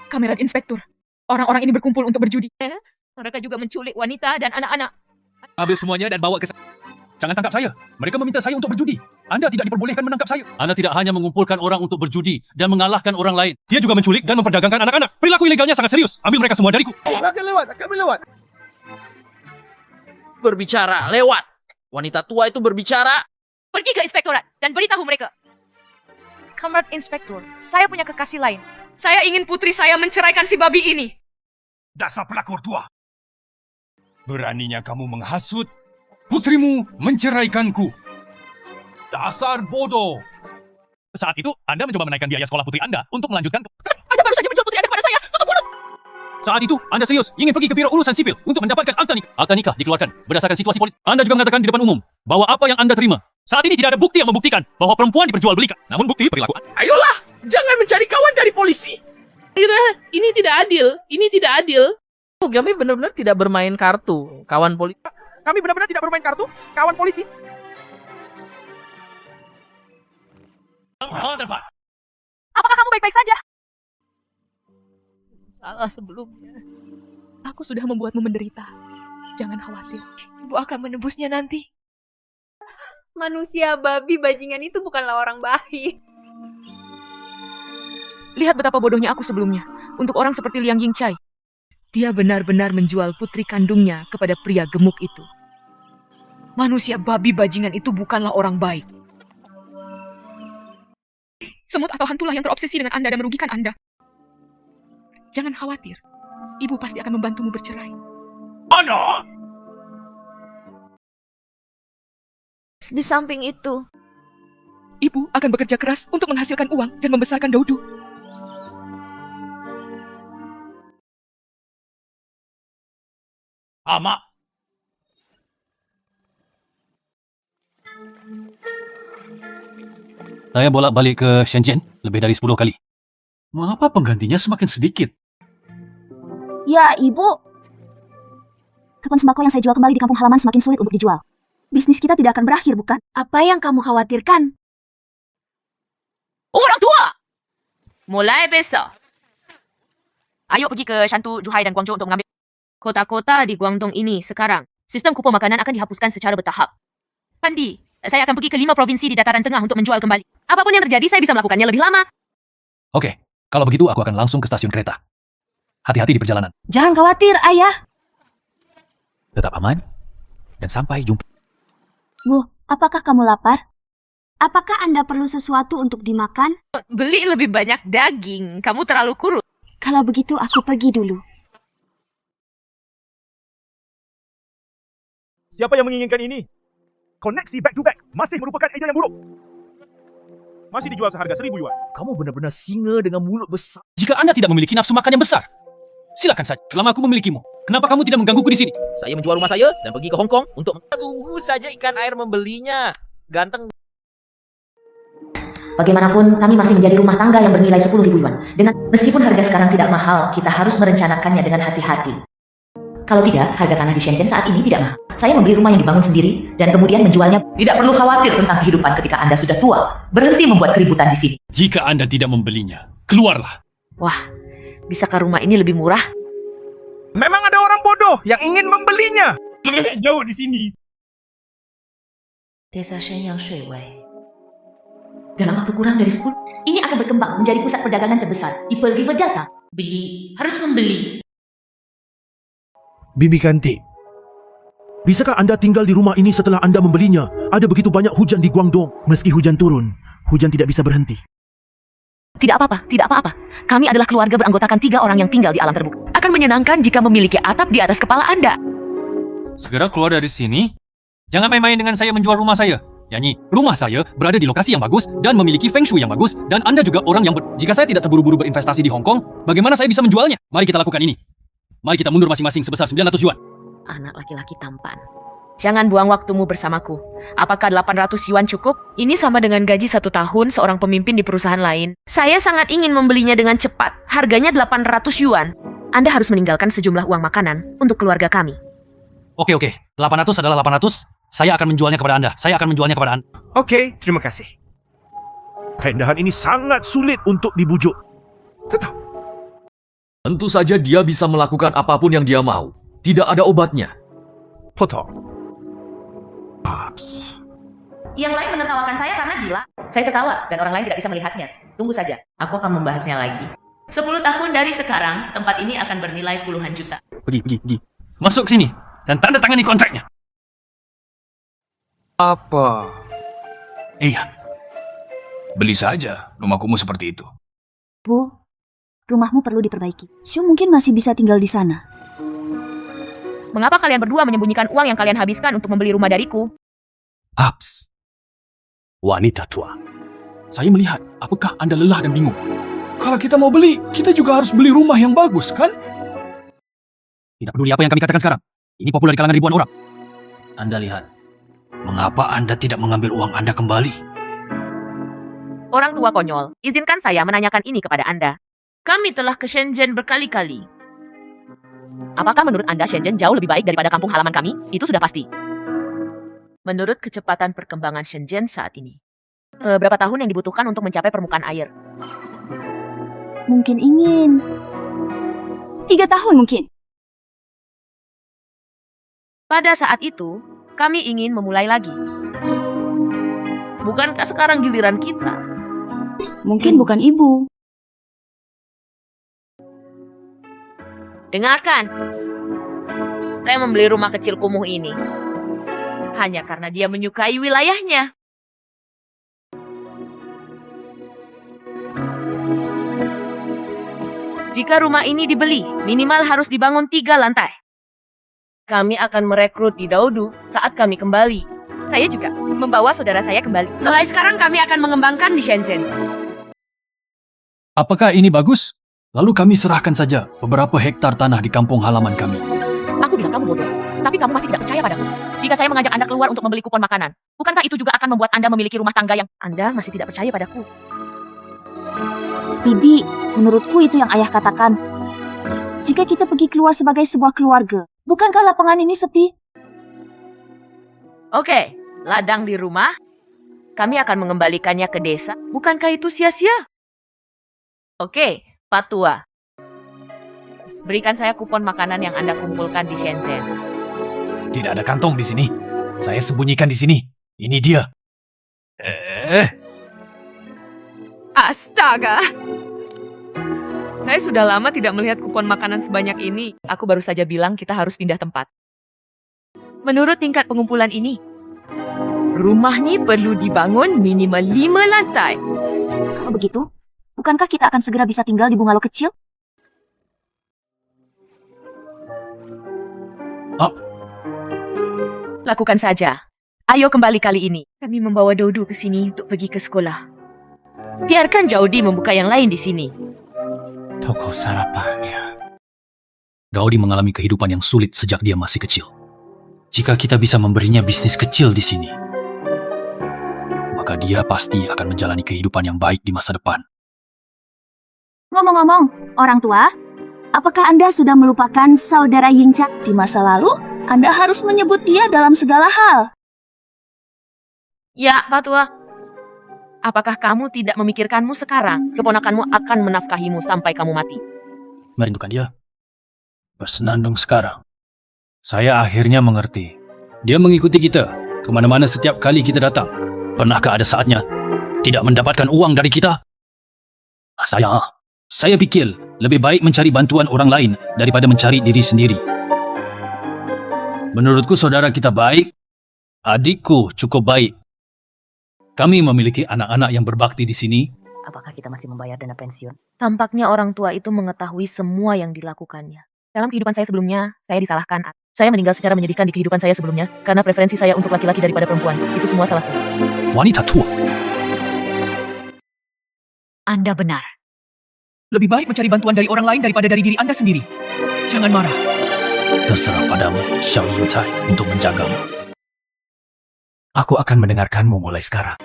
S10: Kamerat Inspektur, orang-orang ini berkumpul untuk berjudi. Mereka juga menculik wanita dan anak-anak.
S3: Ambil semuanya dan bawa ke sana. Jangan tangkap saya. Mereka meminta saya untuk berjudi. Anda tidak diperbolehkan menangkap saya. Anda tidak hanya mengumpulkan orang untuk berjudi dan mengalahkan orang lain. Dia juga menculik dan memperdagangkan anak-anak. Perilaku ilegalnya sangat serius. Ambil mereka semua dariku.
S13: Akan lewat.
S9: Berbicara lewat. Wanita tua itu berbicara.
S10: Pergi ke inspektorat dan beritahu mereka. Kamerat Inspektur, saya punya kekasih lain. Saya ingin putri saya menceraikan si babi ini.
S3: Dasar pelakor tua. Beraninya kamu menghasut putrimu menceraikanku. Dasar bodoh. Saat itu, Anda mencoba menaikkan biaya sekolah putri Anda untuk melanjutkan.
S14: Anda baru saja menjual putri Anda kepada saya. Tutup mulut.
S3: Saat itu, Anda serius ingin pergi ke biro urusan sipil untuk mendapatkan akta nikah. Akta nikah dikeluarkan berdasarkan situasi politik. Anda juga mengatakan di depan umum bahwa apa yang Anda terima saat ini tidak ada bukti yang membuktikan bahwa perempuan diperjualbelikan. Namun bukti perilaku.
S9: Ayolah, jangan mencari kawan dari polisi. Ini tidak adil. Ini tidak adil. Kami benar-benar tidak bermain kartu, kawan polisi. Kami benar-benar tidak bermain kartu, kawan polisi.
S10: Apakah kamu baik-baik saja? Salah sebelumnya. Aku sudah membuatmu menderita. Jangan khawatir. Ibu akan menebusnya nanti.
S12: Manusia babi bajingan itu bukanlah orang baik.
S10: Lihat betapa bodohnya aku sebelumnya. Untuk orang seperti Liang Yingcai. Dia benar-benar menjual putri kandungnya kepada pria gemuk itu. Manusia babi bajingan itu bukanlah orang baik. Semut atau hantulah yang terobsesi dengan Anda dan merugikan Anda. Jangan khawatir. Ibu pasti akan membantumu bercerai.
S3: Ana!
S5: Di samping itu,
S10: Ibu akan bekerja keras untuk menghasilkan uang dan membesarkan Doudu.
S3: Ama. Saya bolak-balik ke Shenzhen lebih dari 10 kali. Mengapa penggantinya semakin sedikit?
S5: ya Ibu. Kapan sembako yang saya jual kembali di kampung halaman semakin sulit untuk dijual. Bisnis kita tidak akan berakhir, bukan? Apa yang kamu khawatirkan?
S10: Orang tua! Mulai besok. Ayo pergi ke Shantou, Zhuhai dan Guangzhou untuk mengambil kota-kota di Guangdong ini sekarang. Sistem kupon makanan akan dihapuskan secara bertahap. Pandi, saya akan pergi ke 5 provinsi di dataran tengah untuk menjual kembali. Apapun yang terjadi, saya bisa melakukannya lebih lama.
S3: Oke, kalau begitu aku akan langsung ke stasiun kereta. Hati-hati di perjalanan.
S5: Jangan khawatir, Ayah.
S4: Tetap aman, dan sampai jumpa.
S5: Bu, apakah kamu lapar? Apakah Anda perlu sesuatu untuk dimakan?
S10: Beli lebih banyak daging. Kamu terlalu kurus.
S5: Kalau begitu, aku pergi dulu.
S13: Siapa yang menginginkan ini? Koneksi back to back masih merupakan ide yang buruk. Masih dijual seharga 1.000 yuan.
S9: Kamu benar-benar singa dengan mulut besar.
S3: Jika Anda tidak memiliki nafsu makan yang besar, silakan saja. Selama aku memilikimu, kenapa kamu tidak menggangguku di sini?
S9: Saya menjual rumah saya dan pergi ke Hong Kong untuk... Tunggu saja ikan air membelinya. Ganteng.
S1: Bagaimanapun, kami masih menjadi rumah tangga yang bernilai 10.000 yuan. Meskipun harga sekarang tidak mahal, kita harus merencanakannya dengan hati-hati. Kalau tidak, harga tanah di Shenzhen saat ini tidak mahal. Saya membeli rumah yang dibangun sendiri dan kemudian menjualnya. Tidak perlu khawatir tentang kehidupan ketika Anda sudah tua. Berhenti membuat keributan di sini.
S3: Jika Anda tidak membelinya, keluarlah.
S1: Wah, bisakah rumah ini lebih murah?
S13: Memang ada orang bodoh yang ingin membelinya. Jauh di sini.
S1: Desa Shenyang Shuiwei. Dalam waktu kurang dari 10, ini akan berkembang menjadi pusat perdagangan terbesar di Pearl River Delta. Beli, harus membeli.
S7: Bibi Kantik, bisakah Anda tinggal di rumah ini setelah Anda membelinya? Ada begitu banyak hujan di Guangdong. Meski hujan turun, hujan tidak bisa berhenti.
S1: Tidak apa-apa, tidak apa-apa. Kami adalah keluarga beranggotakan 3 orang yang tinggal di alam terbuka. Akan menyenangkan jika memiliki atap di atas kepala Anda.
S3: Segera keluar dari sini. Jangan main-main dengan saya menjual rumah saya. yakni rumah saya berada di lokasi yang bagus dan memiliki feng shui yang bagus dan Anda juga orang yang jika saya tidak terburu-buru berinvestasi di Hong Kong, bagaimana saya bisa menjualnya? Mari kita lakukan ini. Mari kita mundur masing-masing sebesar 900 yuan.
S1: Anak laki-laki tampan. Jangan buang waktumu bersamaku. Apakah 800 yuan cukup? Ini sama dengan gaji 1 tahun seorang pemimpin di perusahaan lain. Saya sangat ingin membelinya dengan cepat. Harganya 800 yuan. Anda harus meninggalkan sejumlah uang makanan untuk keluarga kami.
S3: Oke. 800 adalah 800. Saya akan menjualnya kepada Anda.
S13: Oke, terima kasih. Keindahan ini sangat sulit untuk dibujuk.
S15: Tentu saja dia bisa melakukan apapun yang dia mau. Tidak ada obatnya.
S13: Potong.
S1: Yang lain menertawakan saya karena gila. Saya tertawa dan orang lain tidak bisa melihatnya. Tunggu saja, aku akan membahasnya lagi. 10 tahun dari sekarang, tempat ini akan bernilai puluhan juta.
S3: Pergi. Masuk sini dan tanda tangani kontraknya.
S7: Apa? Iya. Beli saja rumah kumuh seperti itu.
S5: Bu, rumahmu perlu diperbaiki. Xiu mungkin masih bisa tinggal di sana.
S1: Mengapa kalian berdua menyembunyikan uang yang kalian habiskan untuk membeli rumah dariku?
S7: Ups. Wanita tua. Saya melihat, apakah Anda lelah dan bingung? Kalau kita mau beli, kita juga harus beli rumah yang bagus, kan?
S3: Tidak peduli apa yang kami katakan sekarang. Ini populer di kalangan ribuan orang.
S4: Anda lihat.
S7: Mengapa Anda tidak mengambil uang Anda kembali?
S1: Orang tua konyol, izinkan saya menanyakan ini kepada Anda. Kami telah ke Shenzhen berkali-kali. Apakah menurut Anda Shenzhen jauh lebih baik daripada kampung halaman kami? Itu sudah pasti. Menurut kecepatan perkembangan Shenzhen saat ini, berapa tahun yang dibutuhkan untuk mencapai permukaan air?
S5: Mungkin ingin 3 tahun mungkin.
S1: Pada saat itu, kami ingin memulai lagi. Bukankah sekarang giliran kita?
S5: Mungkin bukan ibu.
S1: Dengarkan. Saya membeli rumah kecil kumuh ini hanya karena dia menyukai wilayahnya. Jika rumah ini dibeli, minimal harus dibangun 3 lantai. Kami akan merekrut di Daudu saat kami kembali. Saya juga membawa saudara saya kembali. Mulai sekarang kami akan mengembangkan di Shenzhen.
S7: Apakah ini bagus? Lalu kami serahkan saja beberapa hektar tanah di kampung halaman kami.
S1: Aku bilang kamu bodoh, tapi kamu masih tidak percaya padaku. Jika saya mengajak Anda keluar untuk membeli kupon makanan, bukankah itu juga akan membuat Anda memiliki rumah tangga yang Anda masih tidak percaya padaku?
S5: Bibi, menurutku itu yang ayah katakan. Jika kita pergi keluar sebagai sebuah keluarga, bukankah lapangan ini sepi?
S1: Oke, ladang di rumah. Kami akan mengembalikannya ke desa. Bukankah itu sia-sia? Oke, Pak Tua. Berikan saya kupon makanan yang Anda kumpulkan di Shenzhen.
S7: Tidak ada kantong di sini. Saya sembunyikan di sini. Ini dia.
S10: Astaga! Saya sudah lama tidak melihat kupon makanan sebanyak ini.
S1: Aku baru saja bilang kita harus pindah tempat. Menurut tingkat pengumpulan ini, rumah ini perlu dibangun minimal 5 lantai.
S5: Kalau begitu, bukankah kita akan segera bisa tinggal di bungalow kecil?
S1: Lakukan saja. Ayo kembali kali ini. Kami membawa Dodo ke sini untuk pergi ke sekolah. Biarkan Jaudi membuka yang lain di sini.
S3: Toko sarapannya. Daudi mengalami kehidupan yang sulit sejak dia masih kecil. Jika kita bisa memberinya bisnis kecil di sini, maka dia pasti akan menjalani kehidupan yang baik di masa depan.
S5: Ngomong-ngomong, orang tua, apakah Anda sudah melupakan saudara Yingcha di masa lalu? Anda harus menyebut dia dalam segala hal.
S1: Ya, Pak Tua. Apakah kamu tidak memikirkanmu sekarang? Keponakanmu akan menafkahimu sampai kamu mati.
S3: Merindukan dia. Bersenandung sekarang. Saya akhirnya mengerti. Dia mengikuti kita kemana-mana setiap kali kita datang. Pernahkah ada saatnya tidak mendapatkan uang dari kita? Saya pikir lebih baik mencari bantuan orang lain daripada mencari diri sendiri. Menurutku saudara kita baik, adikku cukup baik. Kami memiliki anak-anak yang berbakti di sini.
S1: Apakah kita masih membayar dana pensiun? Tampaknya orang tua itu mengetahui semua yang dilakukannya. Dalam kehidupan saya sebelumnya, saya disalahkan. Saya meninggal secara menyedihkan di kehidupan saya sebelumnya karena preferensi saya untuk laki-laki daripada perempuan. Itu semua salahku.
S3: Wanita tua.
S5: Anda benar.
S6: Lebih baik mencari bantuan dari orang lain daripada dari diri Anda sendiri. Jangan marah.
S7: Terserah padamu, Xiao Yingcai, untuk menjagamu. Aku akan mendengarkanmu mulai sekarang.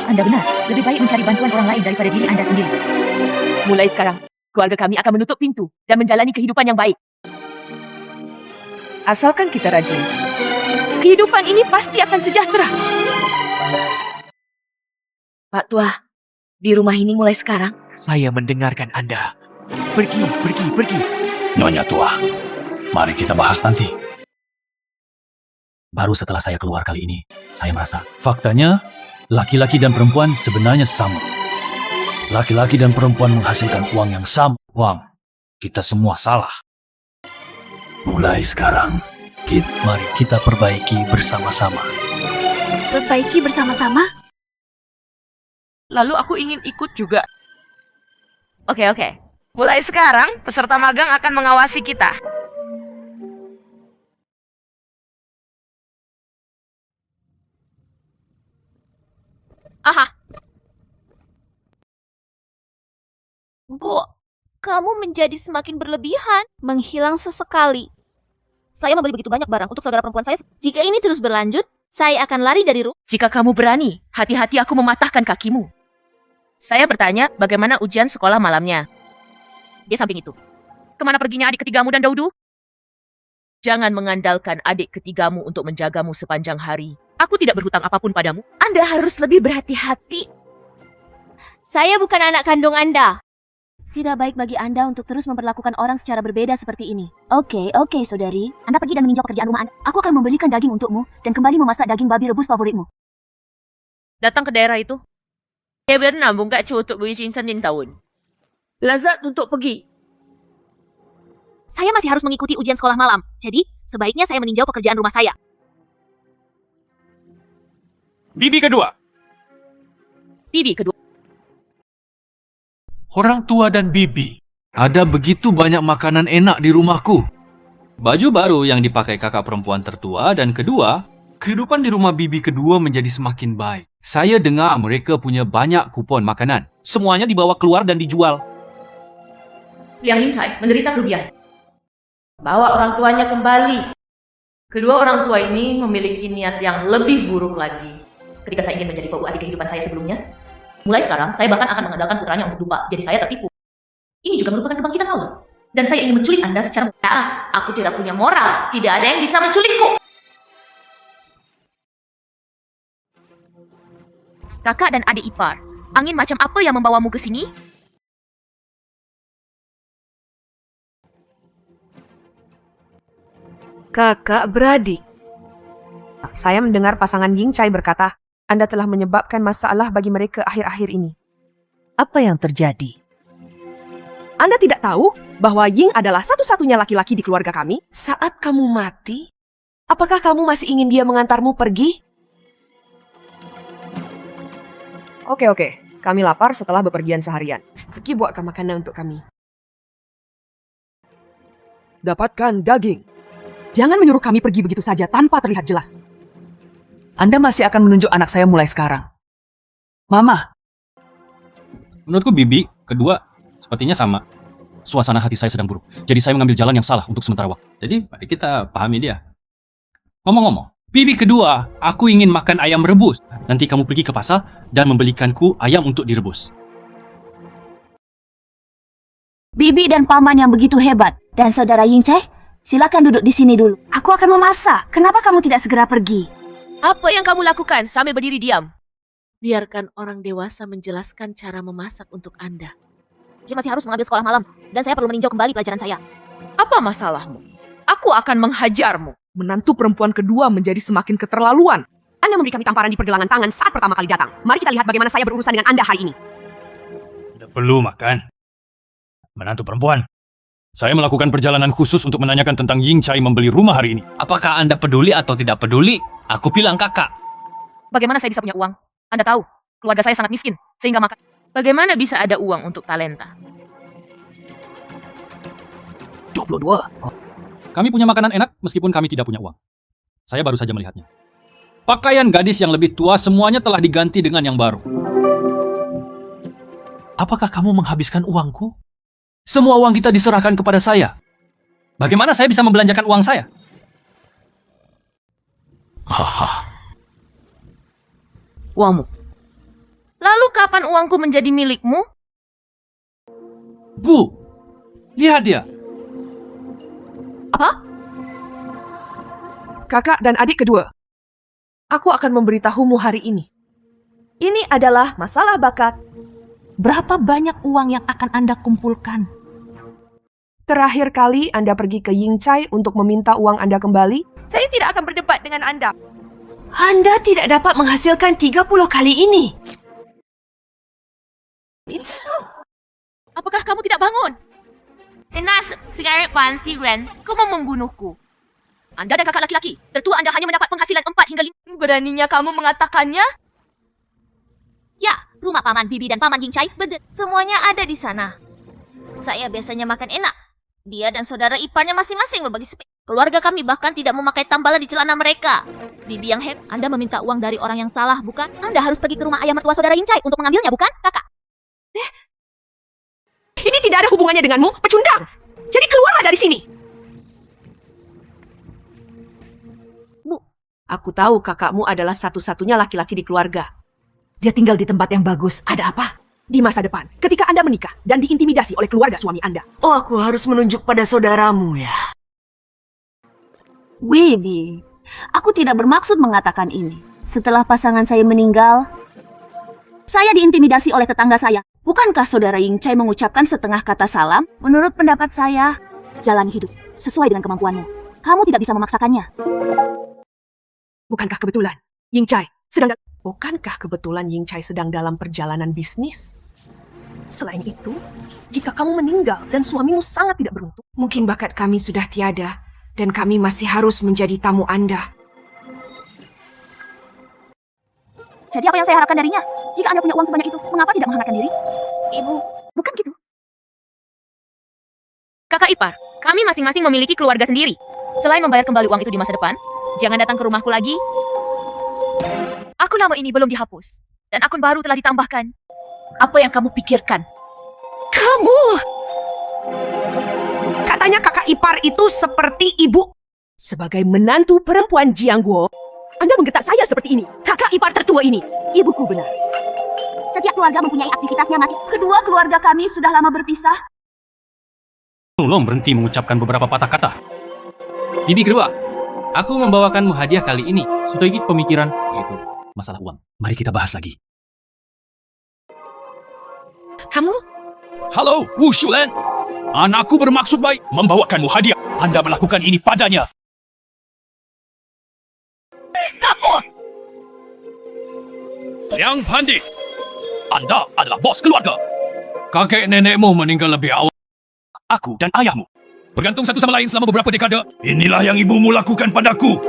S1: Anda benar. Lebih baik mencari bantuan orang lain daripada diri Anda sendiri. Mulai sekarang, keluarga kami akan menutup pintu dan menjalani kehidupan yang baik. Asalkan kita rajin, kehidupan ini pasti akan sejahtera. Pak Tua, di rumah ini mulai sekarang.
S7: Saya mendengarkan Anda. Pergi. Nyonya tua, mari kita bahas nanti. Baru setelah saya keluar kali ini, saya merasa
S3: Faktanya, laki-laki dan perempuan sebenarnya sama. Laki-laki dan perempuan menghasilkan uang yang sama. Uang, kita semua salah.
S7: mulai sekarang, mari kita perbaiki bersama-sama.
S5: Perbaiki bersama-sama?
S10: Lalu aku ingin ikut juga. Oke. Mulai sekarang, peserta magang akan mengawasi kita.
S2: Aha. Bu, kamu menjadi semakin berlebihan, menghilang sesekali. Saya membeli begitu banyak barang untuk saudara perempuan saya. Jika ini terus berlanjut, saya akan lari dari rumah.
S1: Jika kamu berani, hati-hati aku mematahkan kakimu.
S2: Saya bertanya, bagaimana ujian sekolah malamnya? Dia samping itu.
S1: Kemana perginya adik ketigamu dan Daudu?
S2: Jangan mengandalkan adik ketigamu untuk menjagamu sepanjang hari. Aku tidak berhutang apapun padamu. Anda harus lebih berhati-hati. Saya bukan anak kandung Anda.
S5: Tidak baik bagi Anda untuk terus memperlakukan orang secara berbeda seperti ini. Oke, saudari. Anda pergi dan meninjau pekerjaan rumah Anda. Aku akan membelikan daging untukmu dan kembali memasak daging babi rebus favoritmu.
S2: Datang ke daerah itu. Saya benar bukan untuk bercinta tahun.
S10: Lazat untuk pergi.
S2: Saya masih harus mengikuti ujian sekolah malam. Jadi, sebaiknya saya meninjau pekerjaan rumah saya.
S3: Bibi kedua.
S7: Orang tua dan bibi. Ada begitu banyak makanan enak di rumahku.
S3: Baju baru yang dipakai kakak perempuan tertua dan kedua,
S7: Kehidupan di rumah bibi kedua menjadi semakin baik. Saya dengar mereka punya banyak kupon makanan.
S3: semuanya dibawa keluar dan dijual.
S1: Liang Yingcai menderita kerugian. Bawa orang tuanya kembali.
S2: Kedua orang tua ini memiliki niat yang lebih buruk lagi.
S1: Ketika saya ingin menjadi adik kehidupan saya sebelumnya, mulai sekarang saya bahkan akan mengandalkan putranya untuk dupa. Jadi saya tertipu. Ini juga merupakan kebangkitan awal. Dan saya ingin menculik Anda secara...
S2: Aku tidak punya moral. Tidak ada yang bisa menculikku.
S1: Kakak dan adik ipar, angin macam apa yang membawamu ke sini?
S11: Kakak beradik. Saya mendengar pasangan Yingcai berkata, Anda telah menyebabkan masalah bagi mereka akhir-akhir ini. Apa yang terjadi? Anda tidak tahu bahwa Ying adalah satu-satunya laki-laki di keluarga kami? Saat kamu mati, apakah kamu masih ingin dia mengantarmu pergi? Oke. Kami lapar setelah bepergian seharian. Pergi buatkan makanan untuk kami. Dapatkan daging. Jangan menyuruh kami pergi begitu saja tanpa terlihat jelas. Anda masih akan menunjuk anak saya mulai sekarang. Mama.
S3: Menurutku bibi kedua sepertinya sama. Suasana hati saya sedang buruk. Jadi saya mengambil jalan yang salah untuk sementara waktu. Jadi mari kita pahami dia. Ngomong-ngomong, bibi kedua, aku ingin makan ayam rebus. Nanti kamu pergi ke pasar dan membelikanku ayam untuk direbus.
S5: Bibi dan paman yang begitu hebat. Dan saudara Yingcai, silakan duduk di sini dulu. Aku akan memasak. Kenapa kamu tidak segera pergi?
S2: Apa yang kamu lakukan sambil berdiri diam? Biarkan orang dewasa menjelaskan cara memasak untuk Anda. Dia masih harus mengambil sekolah malam. Dan saya perlu meninjau kembali pelajaran saya.
S10: Apa masalahmu? Aku akan menghajarmu.
S11: Menantu perempuan kedua menjadi semakin keterlaluan. Anda memberi kami tamparan di pergelangan tangan saat pertama kali datang. Mari kita lihat bagaimana saya berurusan dengan Anda hari ini.
S3: Tidak perlu makan. Menantu perempuan. Saya melakukan perjalanan khusus untuk menanyakan tentang Yingcai membeli rumah hari ini.
S4: Apakah Anda peduli atau tidak peduli? Aku bilang kakak.
S1: Bagaimana saya bisa punya uang? Anda tahu, keluarga saya sangat miskin, sehingga makan.
S2: Bagaimana bisa ada uang untuk talenta?
S3: Kami punya makanan enak meskipun kami tidak punya uang. Saya baru saja melihatnya. Pakaian gadis yang lebih tua semuanya telah diganti dengan yang baru.
S7: Apakah kamu menghabiskan uangku? Semua uang kita diserahkan kepada saya.
S3: Bagaimana saya bisa membelanjakan uang saya?
S7: Haha.
S1: Uangmu. Lalu kapan uangku menjadi milikmu?
S7: Bu, lihat dia.
S11: Apa? Kakak dan adik kedua, aku akan memberitahumu hari ini. Ini adalah masalah bakat. Berapa banyak uang yang akan Anda kumpulkan? Terakhir kali Anda pergi ke Yingcai untuk meminta uang Anda kembali, saya tidak akan berdebat dengan Anda. Anda tidak dapat menghasilkan 30 kali ini.
S1: Apakah kamu tidak bangun? Enas, sekarang apaan sih, Ren? Kau mau membunuhku. Anda dan kakak laki-laki, tertua Anda hanya mendapat penghasilan 4 hingga 5. Beraninya kamu mengatakannya?
S5: Ya, rumah Paman Bibi dan Paman Yingcai semuanya ada di sana. Saya biasanya makan enak. Dia dan saudara iparnya masing-masing berbagi spek. Keluarga kami bahkan tidak memakai tambalan di celana mereka. Bibi yang Anda meminta uang dari orang yang salah, bukan? Anda harus pergi ke rumah ayah mertua saudara Yingcai untuk mengambilnya, bukan, kakak?
S11: Ini tidak ada hubungannya denganmu, pecundang. Jadi keluarlah dari sini. Bu, aku tahu kakakmu adalah satu-satunya laki-laki di keluarga. Dia tinggal di tempat yang bagus. Ada apa? Di masa depan, ketika Anda menikah dan diintimidasi oleh keluarga suami Anda. Oh, aku harus menunjuk pada saudaramu ya.
S2: Bibi, aku tidak bermaksud mengatakan ini. Setelah pasangan saya meninggal, saya diintimidasi oleh tetangga saya. Bukankah saudara Yingcai mengucapkan setengah kata salam? Menurut pendapat saya, jalani hidup sesuai dengan kemampuanmu. Kamu tidak bisa memaksakannya.
S11: Bukankah kebetulan Yingcai sedang dalam perjalanan bisnis? Selain itu, jika kamu meninggal dan suamimu sangat tidak beruntung, mungkin bakat kami sudah tiada dan kami masih harus menjadi tamu Anda.
S2: Jadi apa yang saya harapkan darinya? Jika Anda punya uang sebanyak itu, mengapa tidak menghangatkan diri?
S5: Ibu, bukan gitu.
S1: Kakak ipar, kami masing-masing memiliki keluarga sendiri. Selain membayar kembali uang itu di masa depan, jangan datang ke rumahku lagi. Akun lama ini belum dihapus, dan akun baru telah ditambahkan.
S5: Apa yang kamu pikirkan?
S11: Kamu! Katanya kakak ipar itu seperti ibu. Sebagai menantu perempuan Jiangguo, Anda menggetak saya seperti ini. Kakak ipar tertua ini.
S2: Ibuku benar. Setiap keluarga mempunyai aktivitasnya masing. Kedua keluarga kami sudah lama berpisah.
S3: Tolong berhenti mengucapkan beberapa patah kata. Bibi kedua, aku membawakanmu hadiah kali ini. Sedikit pemikiran, yaitu masalah uang.
S7: Mari kita bahas lagi.
S11: Kamu?
S3: Halo, Wu Shulan. Anakku bermaksud baik membawakanmu hadiah. Anda melakukan ini padanya. Liang Pandi, Anda adalah bos keluarga. Kakek nenekmu meninggal lebih awal. Aku dan ayahmu bergantung satu sama lain selama beberapa dekade. Inilah yang ibumu lakukan padaku.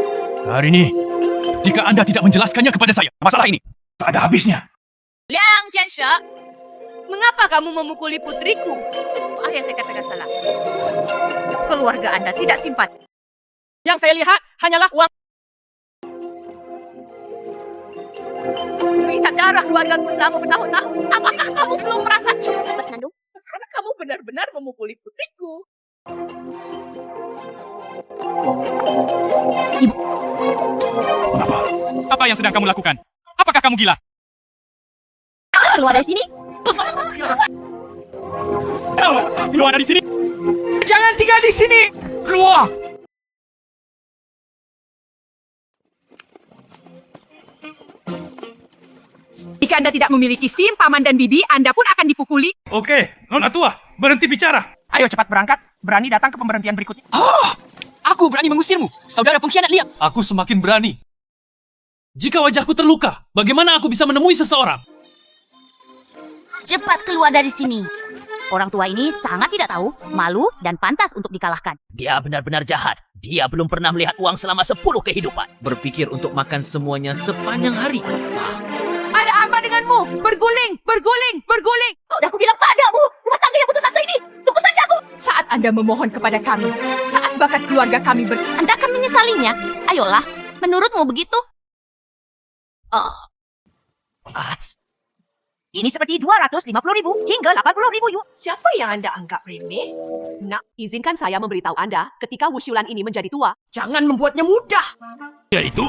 S3: Hari ini, jika Anda tidak menjelaskannya kepada saya, masalah ini tak ada habisnya.
S10: Liang Jianshe, mengapa kamu memukuli putriku? Apa yang saya katakan salah? Keluarga Anda tidak simpati. Yang saya lihat hanyalah uang. Bisa darah keluargaku selama bertahun-tahun. Apakah kamu belum merasa cukup bersandung? Karena kamu benar-benar memukuli putriku.
S3: Ibu. Kenapa? Apa yang sedang kamu lakukan? Apakah kamu gila?
S2: Keluar dari sini.
S3: Keluar dari sini.
S11: Jangan tinggal di sini.
S3: Keluar.
S11: Jika Anda tidak memiliki SIM, paman dan bibi, Anda pun akan dipukuli.
S3: Oke, Nona tua, berhenti bicara.
S9: Ayo cepat berangkat. Berani datang ke pemberhentian berikutnya.
S3: Aku berani mengusirmu, saudara pengkhianat liar. Aku semakin berani. Jika wajahku terluka, bagaimana aku bisa menemui seseorang?
S2: Cepat keluar dari sini. Orang tua ini sangat tidak tahu, malu, dan pantas untuk dikalahkan.
S8: Dia benar-benar jahat. Dia belum pernah melihat uang selama 10 kehidupan.
S9: Berpikir untuk makan semuanya sepanjang hari.
S11: Ada apa denganmu? Berguling, berguling, berguling.
S5: Udah aku bilang padamu, rumah tangga yang putus asa ini. Tunggu saja aku.
S11: Saat Anda Anda memohon kepada kami saat bakat keluarga kami
S2: Anda akan menyesalinya. Ayolah, menurutmu begitu?
S5: Ini seperti 250.000 hingga 80.000 yuan.
S11: Siapa yang Anda anggap remeh? Nak, izinkan saya memberitahu Anda ketika Wushulan ini menjadi tua. Jangan membuatnya mudah.
S3: Ya itu.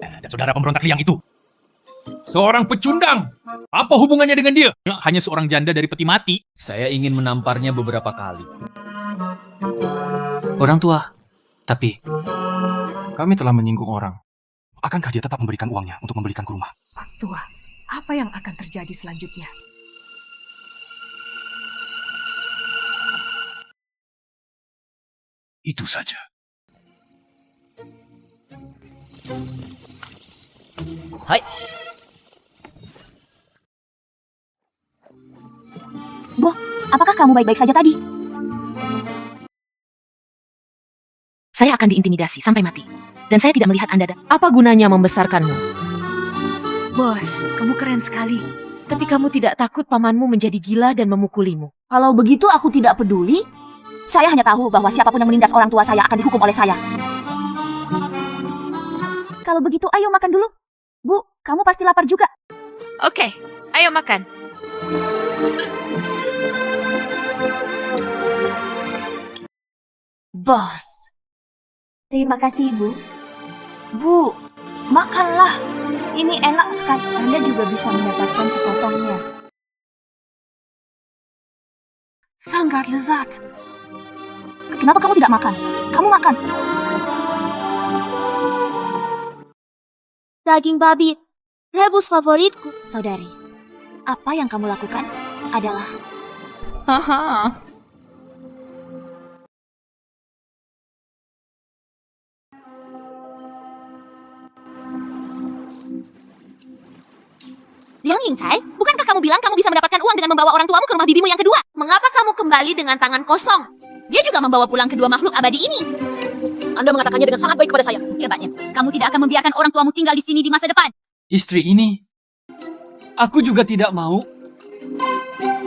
S3: Dan saudara pemberontak liang itu. Seorang pecundang. Apa hubungannya dengan dia? Hanya seorang janda dari peti mati.
S4: Saya ingin menamparnya beberapa kali. Orang tua, tapi
S7: Kami telah menyinggung orang. Akankah dia tetap memberikan uangnya untuk membelikanku rumah?
S11: Tua, apa yang akan terjadi selanjutnya?
S7: Itu saja.
S14: Hai.
S5: Bu, apakah kamu baik-baik saja tadi?
S1: Saya akan diintimidasi sampai mati. Dan saya tidak melihat Anda. Apa gunanya membesarkanmu? Bos, kamu keren sekali. Tapi kamu tidak takut pamanmu menjadi gila dan memukulimu?
S5: Kalau begitu aku tidak peduli. Saya hanya tahu bahwa siapapun yang menindas orang tua saya akan dihukum oleh saya. Kalau begitu ayo makan dulu. Bu, kamu pasti lapar juga.
S10: Oke, ayo makan.
S5: Bos. Terima kasih, Bu. Bu, makanlah. Ini enak sekali. Anda juga bisa mendapatkan sepotongnya. Sangat lezat. Kenapa kamu tidak makan? Kamu makan. Daging babi, rebus favoritku. Saudari, apa yang kamu lakukan adalah...
S10: Haha.
S2: Liang Yingcai, bukankah kamu bilang kamu bisa mendapatkan uang dengan membawa orang tuamu ke rumah bibimu yang kedua? Mengapa kamu kembali dengan tangan kosong? Dia juga membawa pulang kedua makhluk abadi ini.
S9: Anda mengatakannya dengan sangat baik kepada saya.
S2: Hebatnya, kamu tidak akan membiarkan orang tuamu tinggal di sini di masa depan.
S7: Istri ini, aku juga tidak mau.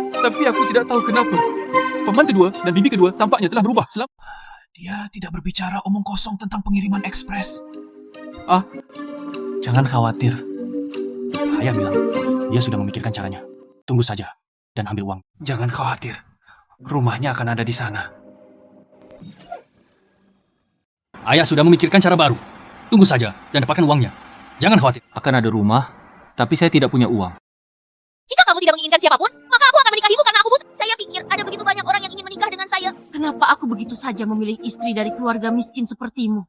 S7: Tapi aku tidak tahu kenapa. Paman kedua dan bibi kedua tampaknya telah berubah. Dia tidak berbicara omong kosong tentang pengiriman ekspres. Jangan khawatir. Ayah bilang, dia sudah memikirkan caranya. Tunggu saja dan ambil uang. Jangan khawatir. Rumahnya akan ada di sana.
S3: Ayah sudah memikirkan cara baru. Tunggu saja dan dapatkan uangnya. Jangan khawatir.
S4: akan ada rumah, tapi saya tidak punya uang.
S2: Jika kamu tidak menginginkan siapapun, maka aku akan menikahimu karena aku butuh. Saya pikir ada begitu banyak orang yang ingin menikah dengan saya.
S5: Kenapa aku begitu saja memilih istri dari keluarga miskin sepertimu?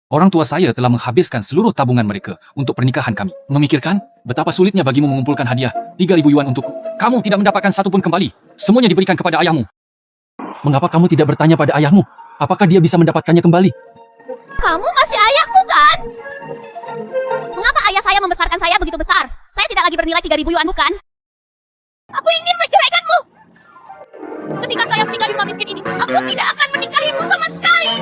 S3: Orang tua saya telah menghabiskan seluruh tabungan mereka untuk pernikahan kami. Memikirkan betapa sulitnya bagimu mengumpulkan hadiah 3.000 yuan untukku. Kamu tidak mendapatkan satu pun kembali. Semuanya diberikan kepada ayahmu.
S7: Mengapa kamu tidak bertanya pada ayahmu? Apakah dia bisa mendapatkannya kembali?
S2: Kamu masih ayahku kan? Mengapa ayah saya membesarkan saya begitu besar? Saya tidak lagi bernilai 3.000 yuan bukan? Aku ingin menceraikanmu. Ketika saya menikah di rumah miskin ini, aku tidak akan menikahimu sama sekali.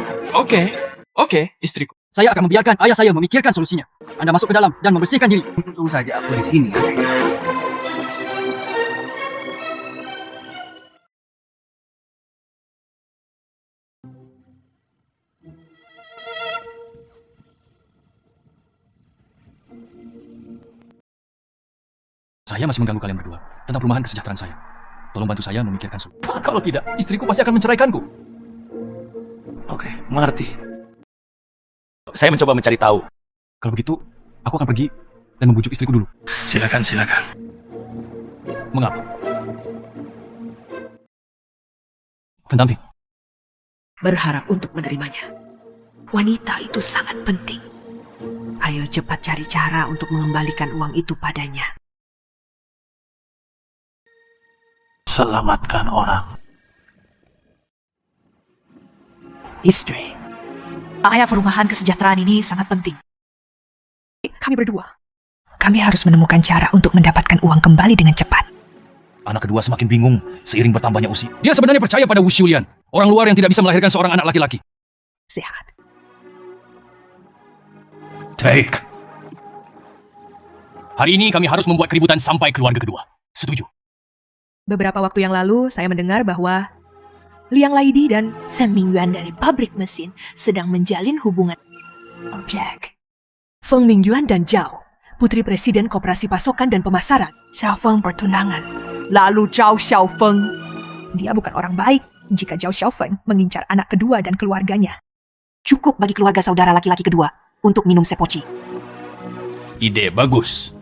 S3: Oke, istriku. Saya akan membiarkan ayah saya memikirkan solusinya. Anda masuk ke dalam dan membersihkan diri.
S4: Tunggu saja, aku di sini.
S3: Saya masih mengganggu kalian berdua tentang perumahan kesejahteraan saya. Tolong bantu saya memikirkan solusi. Kalau tidak, istriku pasti akan menceraikanku.
S7: Oke, mengerti.
S3: Saya mencoba mencari tahu. Kalau begitu, aku akan pergi dan membujuk istriku dulu.
S7: Silakan.
S3: Mengapa? Pendamping.
S11: Berharap untuk menerimanya. Wanita itu sangat penting. Ayo cepat cari cara untuk mengembalikan uang itu padanya.
S7: Selamatkan orang.
S11: Istri, area perumahan kesejahteraan ini sangat penting. Kami berdua. Kami harus menemukan cara untuk mendapatkan uang kembali dengan cepat.
S3: Anak kedua semakin bingung seiring bertambahnya usia. Dia sebenarnya percaya pada Wushulian, orang luar yang tidak bisa melahirkan seorang anak laki-laki.
S11: Sehat.
S3: Take. Hari ini kami harus membuat keributan sampai keluarga kedua. Setuju?
S11: Beberapa waktu yang lalu, saya mendengar bahwa Liang Laidi dan Feng Mingyuan dari pabrik mesin sedang menjalin hubungan objek. Feng Mingyuan dan Zhao, putri presiden koperasi pasokan dan pemasaran. Xiao Feng bertunangan. Lalu Zhao Xiaofeng. Dia bukan orang baik jika Zhao Xiaofeng mengincar anak kedua dan keluarganya. Cukup bagi keluarga saudara laki-laki kedua untuk minum sepoci.
S7: Ide bagus.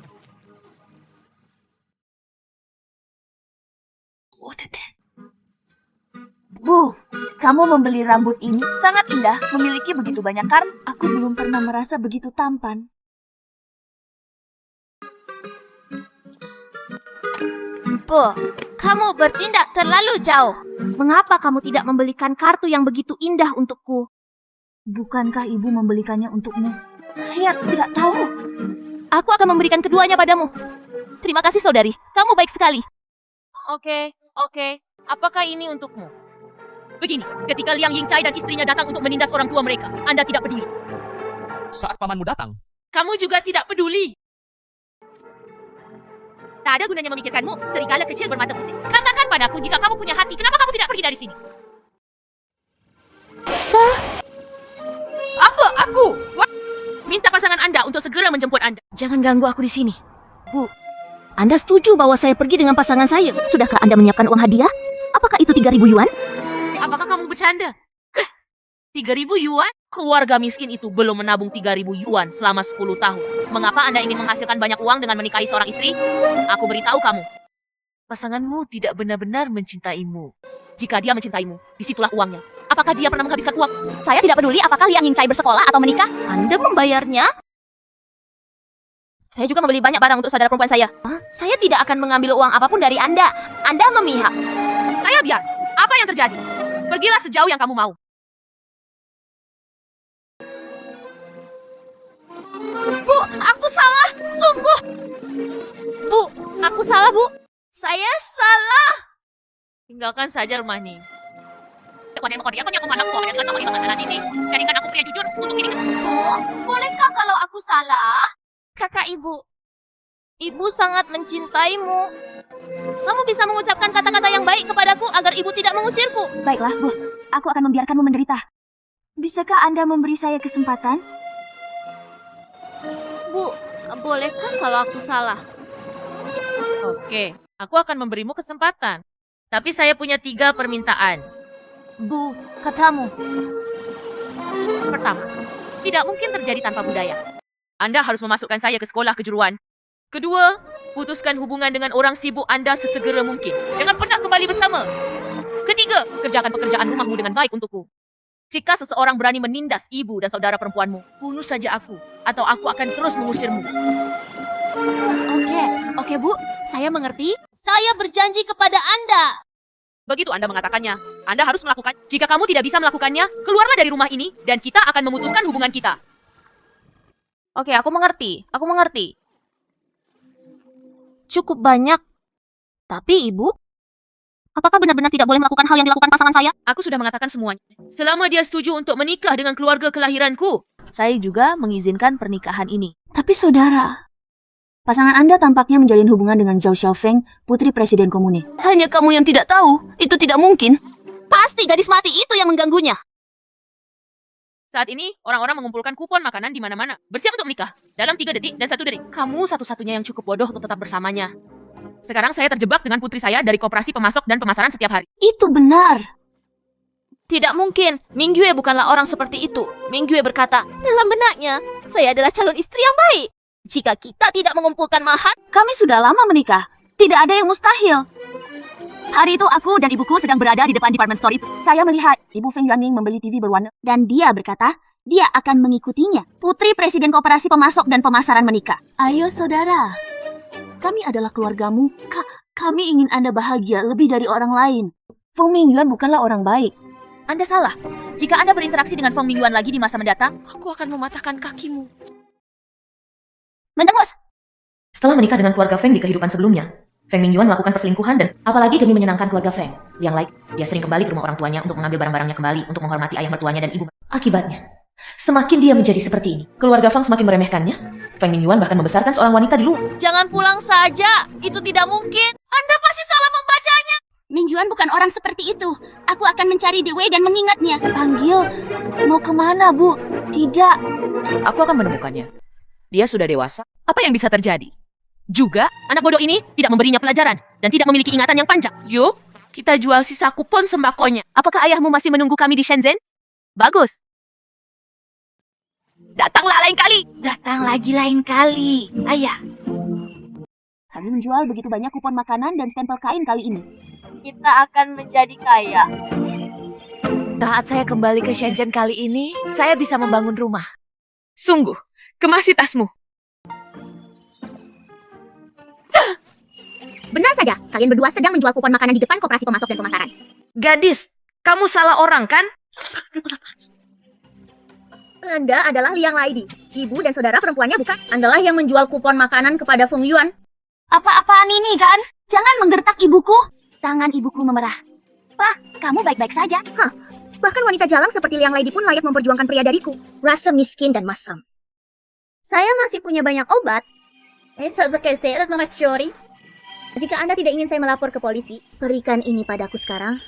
S5: Bu, kamu membeli rambut ini sangat indah, memiliki begitu banyak karn. Aku belum pernah merasa begitu tampan. Bu, kamu bertindak terlalu jauh. Mengapa kamu tidak membelikan kartu yang begitu indah untukku? Bukankah ibu membelikannya untukmu? Saya tidak tahu. Aku akan memberikan keduanya padamu. Terima kasih saudari, kamu baik sekali.
S10: Oke. Apakah ini untukmu? Begini, ketika Liang Yingcai dan istrinya datang untuk menindas orang tua mereka, Anda tidak peduli.
S9: Saat pamanmu datang,
S10: Kamu juga tidak peduli. Tak ada gunanya memikirkanmu, serigala kecil bermata putih. Katakan padaku jika kamu punya hati, kenapa kamu tidak pergi dari sini? Apa? Aku? Minta pasangan Anda untuk segera menjemput Anda.
S5: Jangan ganggu aku di sini. Bu, Anda setuju bahwa saya pergi dengan pasangan saya? Sudahkah Anda menyiapkan uang hadiah? Apakah itu 3.000 yuan?
S10: Apakah kamu bercanda? 3.000 yuan? Keluarga miskin itu belum menabung 3.000 yuan selama 10 tahun. Mengapa Anda ingin menghasilkan banyak uang dengan menikahi seorang istri? Aku beritahu kamu. Pasanganmu tidak benar-benar mencintaimu. Jika dia mencintaimu, disitulah uangnya. Apakah dia pernah menghabiskan uang?
S5: Saya tidak peduli apakah Liang Yingcai bersekolah atau menikah. Anda membayarnya? Saya juga membeli banyak barang untuk saudara perempuan saya. Saya tidak akan mengambil uang apapun dari Anda. Anda memihak.
S10: Saya bias. Apa yang terjadi? Pergilah sejauh yang kamu mau.
S5: Bu, aku salah. Sungguh. Bu, aku salah, Bu. Saya salah.
S10: Tinggalkan saja rumah ini. Jadikan aku pria jujur untuk diriku.
S5: Bu, bolehkah kalau aku salah? Kakak ibu. Ibu sangat mencintaimu. Kamu bisa mengucapkan kata-kata yang baik kepadaku agar ibu tidak mengusirku. Baiklah, Bu. Aku akan membiarkanmu menderita. Bisakah Anda memberi saya kesempatan?
S10: Bu, bolehkah kalau aku salah? Oke, aku akan memberimu kesempatan. Tapi saya punya 3 permintaan.
S5: Bu, katamu.
S10: Pertama, tidak mungkin terjadi tanpa budaya. Anda harus memasukkan saya ke sekolah kejuruan. Kedua, putuskan hubungan dengan orang sibuk Anda sesegera mungkin. Jangan pernah kembali bersama. Ketiga, kerjakan pekerjaan rumahmu dengan baik untukku. Jika seseorang berani menindas ibu dan saudara perempuanmu, bunuh saja aku, atau aku akan terus mengusirmu.
S5: Oke, Bu. Saya mengerti. Saya berjanji kepada Anda.
S10: Begitu Anda mengatakannya, Anda harus melakukan. Jika kamu tidak bisa melakukannya, keluarlah dari rumah ini, dan kita akan memutuskan hubungan kita.
S5: Oke, aku mengerti. Cukup banyak. Tapi ibu, apakah benar-benar tidak boleh melakukan hal yang dilakukan pasangan saya?
S10: Aku sudah mengatakan semuanya. Selama dia setuju untuk menikah dengan keluarga kelahiranku.
S5: Saya juga mengizinkan pernikahan ini. Tapi saudara, pasangan Anda tampaknya menjalin hubungan dengan Zhao Xiaofeng, putri presiden komune. Hanya kamu yang tidak tahu. Itu tidak mungkin. Pasti gadis mati itu yang mengganggunya.
S10: Saat ini, orang-orang mengumpulkan kupon makanan di mana-mana. Bersiap untuk menikah. Dalam 3 detik dan 1 detik. Kamu satu-satunya yang cukup bodoh untuk tetap bersamanya. Sekarang saya terjebak dengan putri saya dari koperasi pemasok dan pemasaran setiap hari.
S5: Itu benar. Tidak mungkin. Mingyue bukanlah orang seperti itu. Mingyue berkata, dalam benaknya, saya adalah calon istri yang baik. Jika kita tidak mengumpulkan mahar, kami sudah lama menikah. Tidak ada yang mustahil. Hari itu aku dan ibuku sedang berada di depan department store itu. Saya melihat Ibu Feng Yuanming membeli TV berwarna. Dan dia berkata, dia akan mengikutinya. Putri Presiden Koperasi Pemasok dan Pemasaran menikah. Ayo saudara, kami adalah keluargamu. Kami ingin Anda bahagia lebih dari orang lain. Feng Mingyuan bukanlah orang baik.
S10: Anda salah. Jika Anda berinteraksi dengan Feng Mingyuan lagi di masa mendatang, aku akan mematahkan kakimu.
S5: Mendengus!
S1: Setelah menikah dengan keluarga Feng di kehidupan sebelumnya, Feng Mingyuan melakukan perselingkuhan dan apalagi demi menyenangkan keluarga Feng. Yang lain, dia sering kembali ke rumah orang tuanya untuk mengambil barang-barangnya kembali untuk menghormati ayah mertuanya dan ibu. Akibatnya, semakin dia menjadi seperti ini, keluarga Feng semakin meremehkannya. Feng Mingyuan bahkan membesarkan seorang wanita di luar.
S5: Jangan pulang saja. Itu tidak mungkin. Anda pasti salah membacanya. Mingyuan
S2: Yuan bukan orang seperti itu. Aku akan mencari Dewey dan mengingatnya.
S5: Panggil? Mau kemana, Bu? Tidak.
S1: Aku akan menemukannya. Dia sudah dewasa. Apa yang bisa terjadi? Juga, anak bodoh ini tidak memberinya pelajaran dan tidak memiliki ingatan yang panjang. Yuk, kita jual sisa kupon sembakonya. Apakah ayahmu masih menunggu kami di Shenzhen? Bagus. Datanglah lain kali.
S2: Datang lagi lain kali. Ayah. Kami menjual begitu banyak kupon makanan dan stempel kain kali ini. Kita akan menjadi kaya.
S1: Saat saya kembali ke Shenzhen kali ini, saya bisa membangun rumah. Sungguh, kemasi tasmu.
S2: Benar saja, kalian berdua sedang menjual kupon makanan di depan koperasi pemasok dan pemasaran.
S1: Gadis, kamu salah orang kan?
S2: Anda adalah Liang Laidi. Ibu dan saudara perempuannya bukan? Andalah yang menjual kupon makanan kepada Feng Yuan. Apa-apaan ini kan? Jangan menggertak ibuku. Tangan ibuku memerah. Pak, kamu baik-baik saja. Hah, bahkan wanita jalang seperti Liang Laidi pun layak memperjuangkan pria dariku. Rasa miskin dan masam. Saya masih punya banyak obat. Jika Anda tidak ingin saya melapor ke polisi, berikan ini padaku sekarang.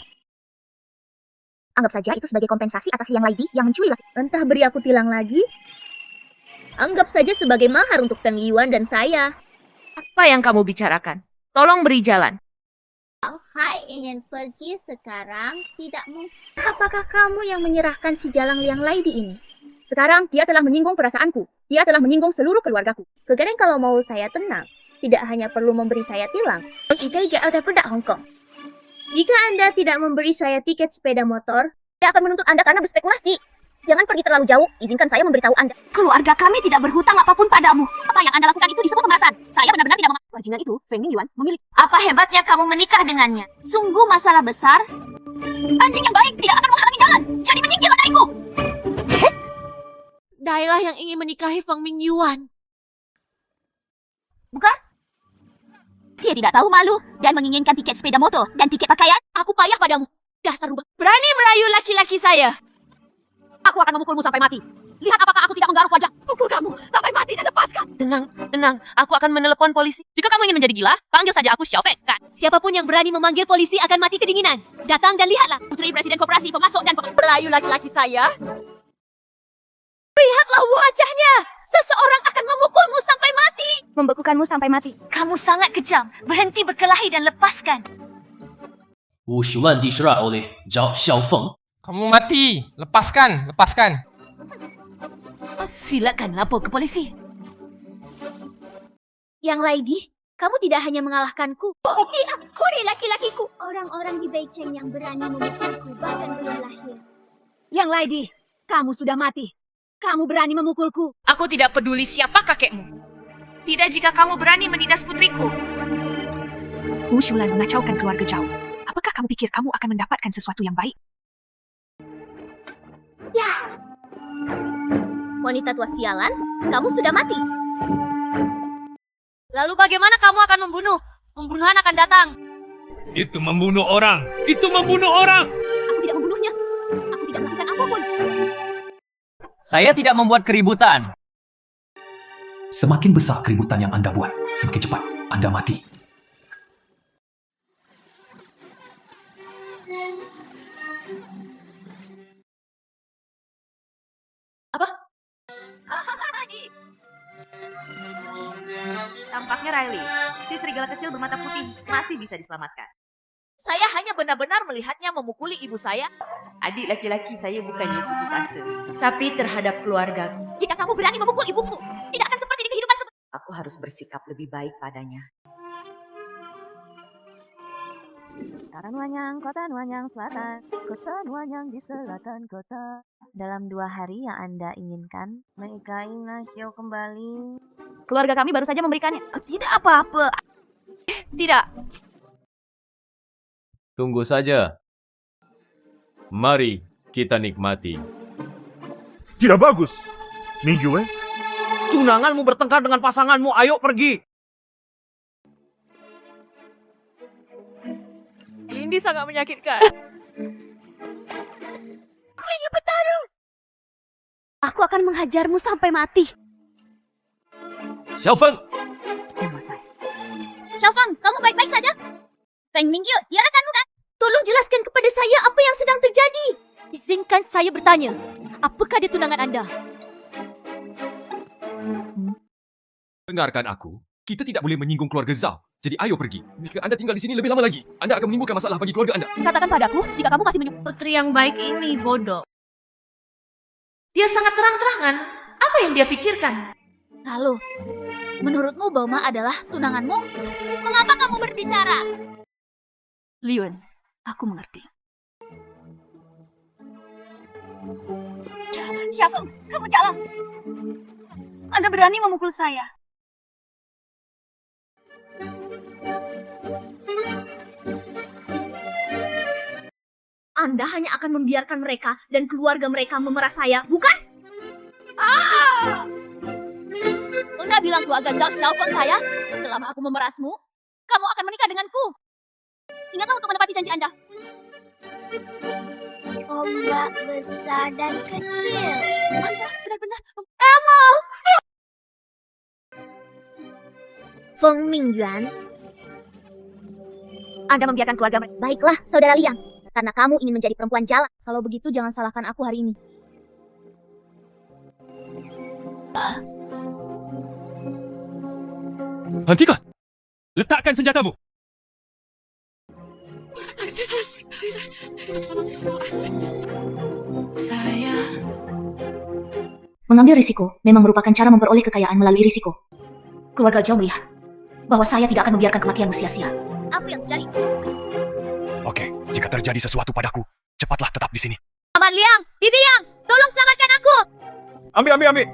S2: Anggap saja itu sebagai kompensasi atas Liang Laidi yang mencuri laki. Entah beri aku tilang lagi. Anggap saja sebagai mahar untuk Feng Yuan dan saya.
S1: Apa yang kamu bicarakan? Tolong beri jalan.
S2: Hai, ingin pergi sekarang? Tidak mungkin. Apakah kamu yang menyerahkan si jalang Liang Laidi ini? Sekarang dia telah menyinggung perasaanku. Dia telah menyinggung seluruh keluargaku. Sekarang kalau mau saya tenang, tidak hanya perlu memberi saya tilang. Hong Kong. Jika Anda tidak memberi saya tiket sepeda motor, saya akan menuntut Anda karena berspekulasi. Jangan pergi terlalu jauh, izinkan saya memberitahu Anda. Keluarga kami tidak berhutang apapun padamu. Apa yang Anda lakukan itu disebut pemerasan. Saya benar-benar tidak mengerti. Bajingan itu, Feng Yuan, memiliki. Apa hebatnya kamu menikah dengannya? Sungguh masalah besar. Anjing yang baik tidak akan menghalangi jalan. Jadi menyingkirlah dariku.
S1: Dailah yang ingin menikahi Feng Mingyuan.
S2: Bukan? Dia tidak tahu malu dan menginginkan tiket sepeda motor dan tiket pakaian. Aku payah padamu. Dasar rubah.
S1: Berani merayu laki-laki saya.
S2: Aku akan memukulmu sampai mati. Lihat apakah aku tidak menggaruk wajah. Pukul kamu sampai mati dan lepaskan.
S1: Tenang, tenang. Aku akan menelepon polisi. Jika kamu ingin menjadi gila, panggil saja aku Xiaofeng, kan?
S2: Siapapun yang berani memanggil polisi akan mati kedinginan. Datang dan lihatlah. Putri Presiden Koperasi Pemasok dan
S1: Merayu laki-laki saya.
S2: Lihatlah wajahnya. Seseorang akan memukulmu sampai mati. Membekukanmu sampai mati. Kamu sangat kejam. Berhenti berkelahi dan lepaskan.
S3: 无许万地十二 oleh Zhao Xiaofeng.
S16: Kamu mati. Lepaskan, lepaskan.
S1: Silakan lapor ke polisi.
S2: Yang Laidi, kamu tidak hanya mengalahkanku. Iya, kuri laki-lakiku. Orang-orang di Beijing yang berani memukulku bahkan belum lahir. Yang Laidi, kamu sudah mati. Kamu berani memukulku.
S1: Aku tidak peduli siapa kakekmu. Tidak jika kamu berani menindas putriku.
S11: Wu Shulan mengacaukan keluarga Zhao. Apakah kamu pikir kamu akan mendapatkan sesuatu yang baik?
S2: Ya. Wanita tua sialan, kamu sudah mati. Lalu bagaimana kamu akan membunuh? Pembunuhan akan datang.
S7: Itu membunuh orang. Itu membunuh orang.
S2: Aku tidak membunuhnya. Aku tidak melakukan apapun.
S3: Saya tidak membuat keributan.
S7: Semakin besar keributan yang Anda buat, semakin cepat Anda mati.
S2: Apa?
S1: Tampaknya Riley, si serigala kecil bermata putih masih bisa diselamatkan.
S2: Saya hanya benar-benar melihatnya memukuli ibu saya.
S1: Adik laki-laki saya bukannya putus asa, tapi terhadap keluarga.
S2: Jika kamu berani memukul ibuku, tidak akan seperti di kehidupan sebelumnya.
S1: Aku harus bersikap lebih baik padanya.
S5: Kota Nuanyang, Kota Nuanyang Selatan, Kota Nuanyang di selatan kota. Dalam 2 hari yang Anda inginkan, menikahi Nasio kembali.
S2: Keluarga kami baru saja memberikannya.
S5: Tidak apa-apa.
S1: Tidak.
S17: Tunggu saja. Mari kita nikmati.
S13: Tidak bagus. Mingyue,
S9: Tunanganmu bertengkar dengan pasanganmu, ayo pergi.
S10: Ini sangat menyakitkan.
S2: Aslinya petarung. Aku akan menghajarmu sampai mati.
S15: Xiaofeng!
S2: Xiaofeng, kamu baik-baik saja? Feng Mingyu, dia rekanmu kan?
S5: tolong jelaskan kepada saya apa yang sedang terjadi. Izinkan saya bertanya, apakah dia tunangan Anda?
S15: Dengarkan aku. Kita tidak boleh menyinggung keluarga Zhao. Jadi ayo pergi. Jika Anda tinggal di sini lebih lama lagi, Anda akan menimbulkan masalah bagi keluarga Anda.
S5: Katakan padaku jika kamu masih menyukai putri yang baik ini, bodoh.
S1: Dia sangat terang-terangan. Apa yang dia pikirkan?
S5: Lalu, menurutmu Bauma adalah tunanganmu? Mengapa kamu berbicara?
S1: Liun, aku mengerti.
S5: Xiaofeng, kamu jalan. Anda berani memukul saya. Anda hanya akan membiarkan mereka dan keluarga mereka memeras saya, bukan? Anda bilang keluarga Zhao Xiaofeng kaya? Selama aku memerasmu, kamu akan menikah denganku. Ingatlah untuk menepati janji Anda. Ombak besar dan kecil. Anda benar-benar... Emo! Feng Mingyuan. Anda membiarkan keluarga mereka. Baiklah, saudara Liang. Karena kamu ingin menjadi perempuan jalan. Kalau begitu jangan salahkan aku hari ini.
S3: Hentikan! Letakkan senjatamu!
S1: Saya...
S5: Mengambil risiko memang merupakan cara memperoleh kekayaan melalui risiko. Keluarga Zhao melihat bahwa saya tidak akan membiarkan kematianmu sia-sia. Apa yang terjadi?
S7: Oke, jika terjadi sesuatu padaku, cepatlah tetap di sini.
S5: Paman Liang, Bibi Yang, tolong selamatkan aku!
S17: Ambil.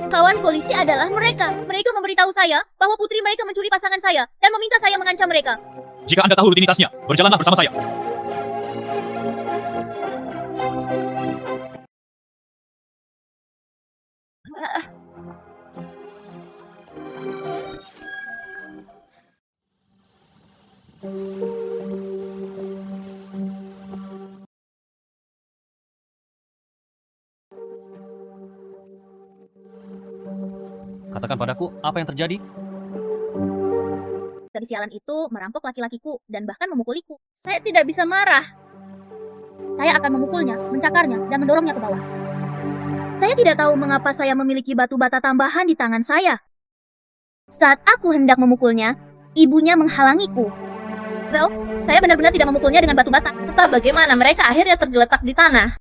S5: Kawan polisi adalah mereka. Mereka memberitahu saya bahwa putri mereka mencuri pasangan saya dan meminta saya mengancam mereka.
S3: Jika Anda tahu rutinitasnya, berjalanlah bersama saya. Katakan padaku, apa yang terjadi?
S5: Gadis sialan itu merampok laki-lakiku dan bahkan memukuliku. Saya tidak bisa marah. Saya akan memukulnya, mencakarnya, dan mendorongnya ke bawah. Saya tidak tahu mengapa saya memiliki batu bata tambahan di tangan saya. Saat aku hendak memukulnya, ibunya menghalangiku. Well, saya benar-benar tidak memukulnya dengan batu bata. Entah bagaimana mereka akhirnya tergeletak di tanah.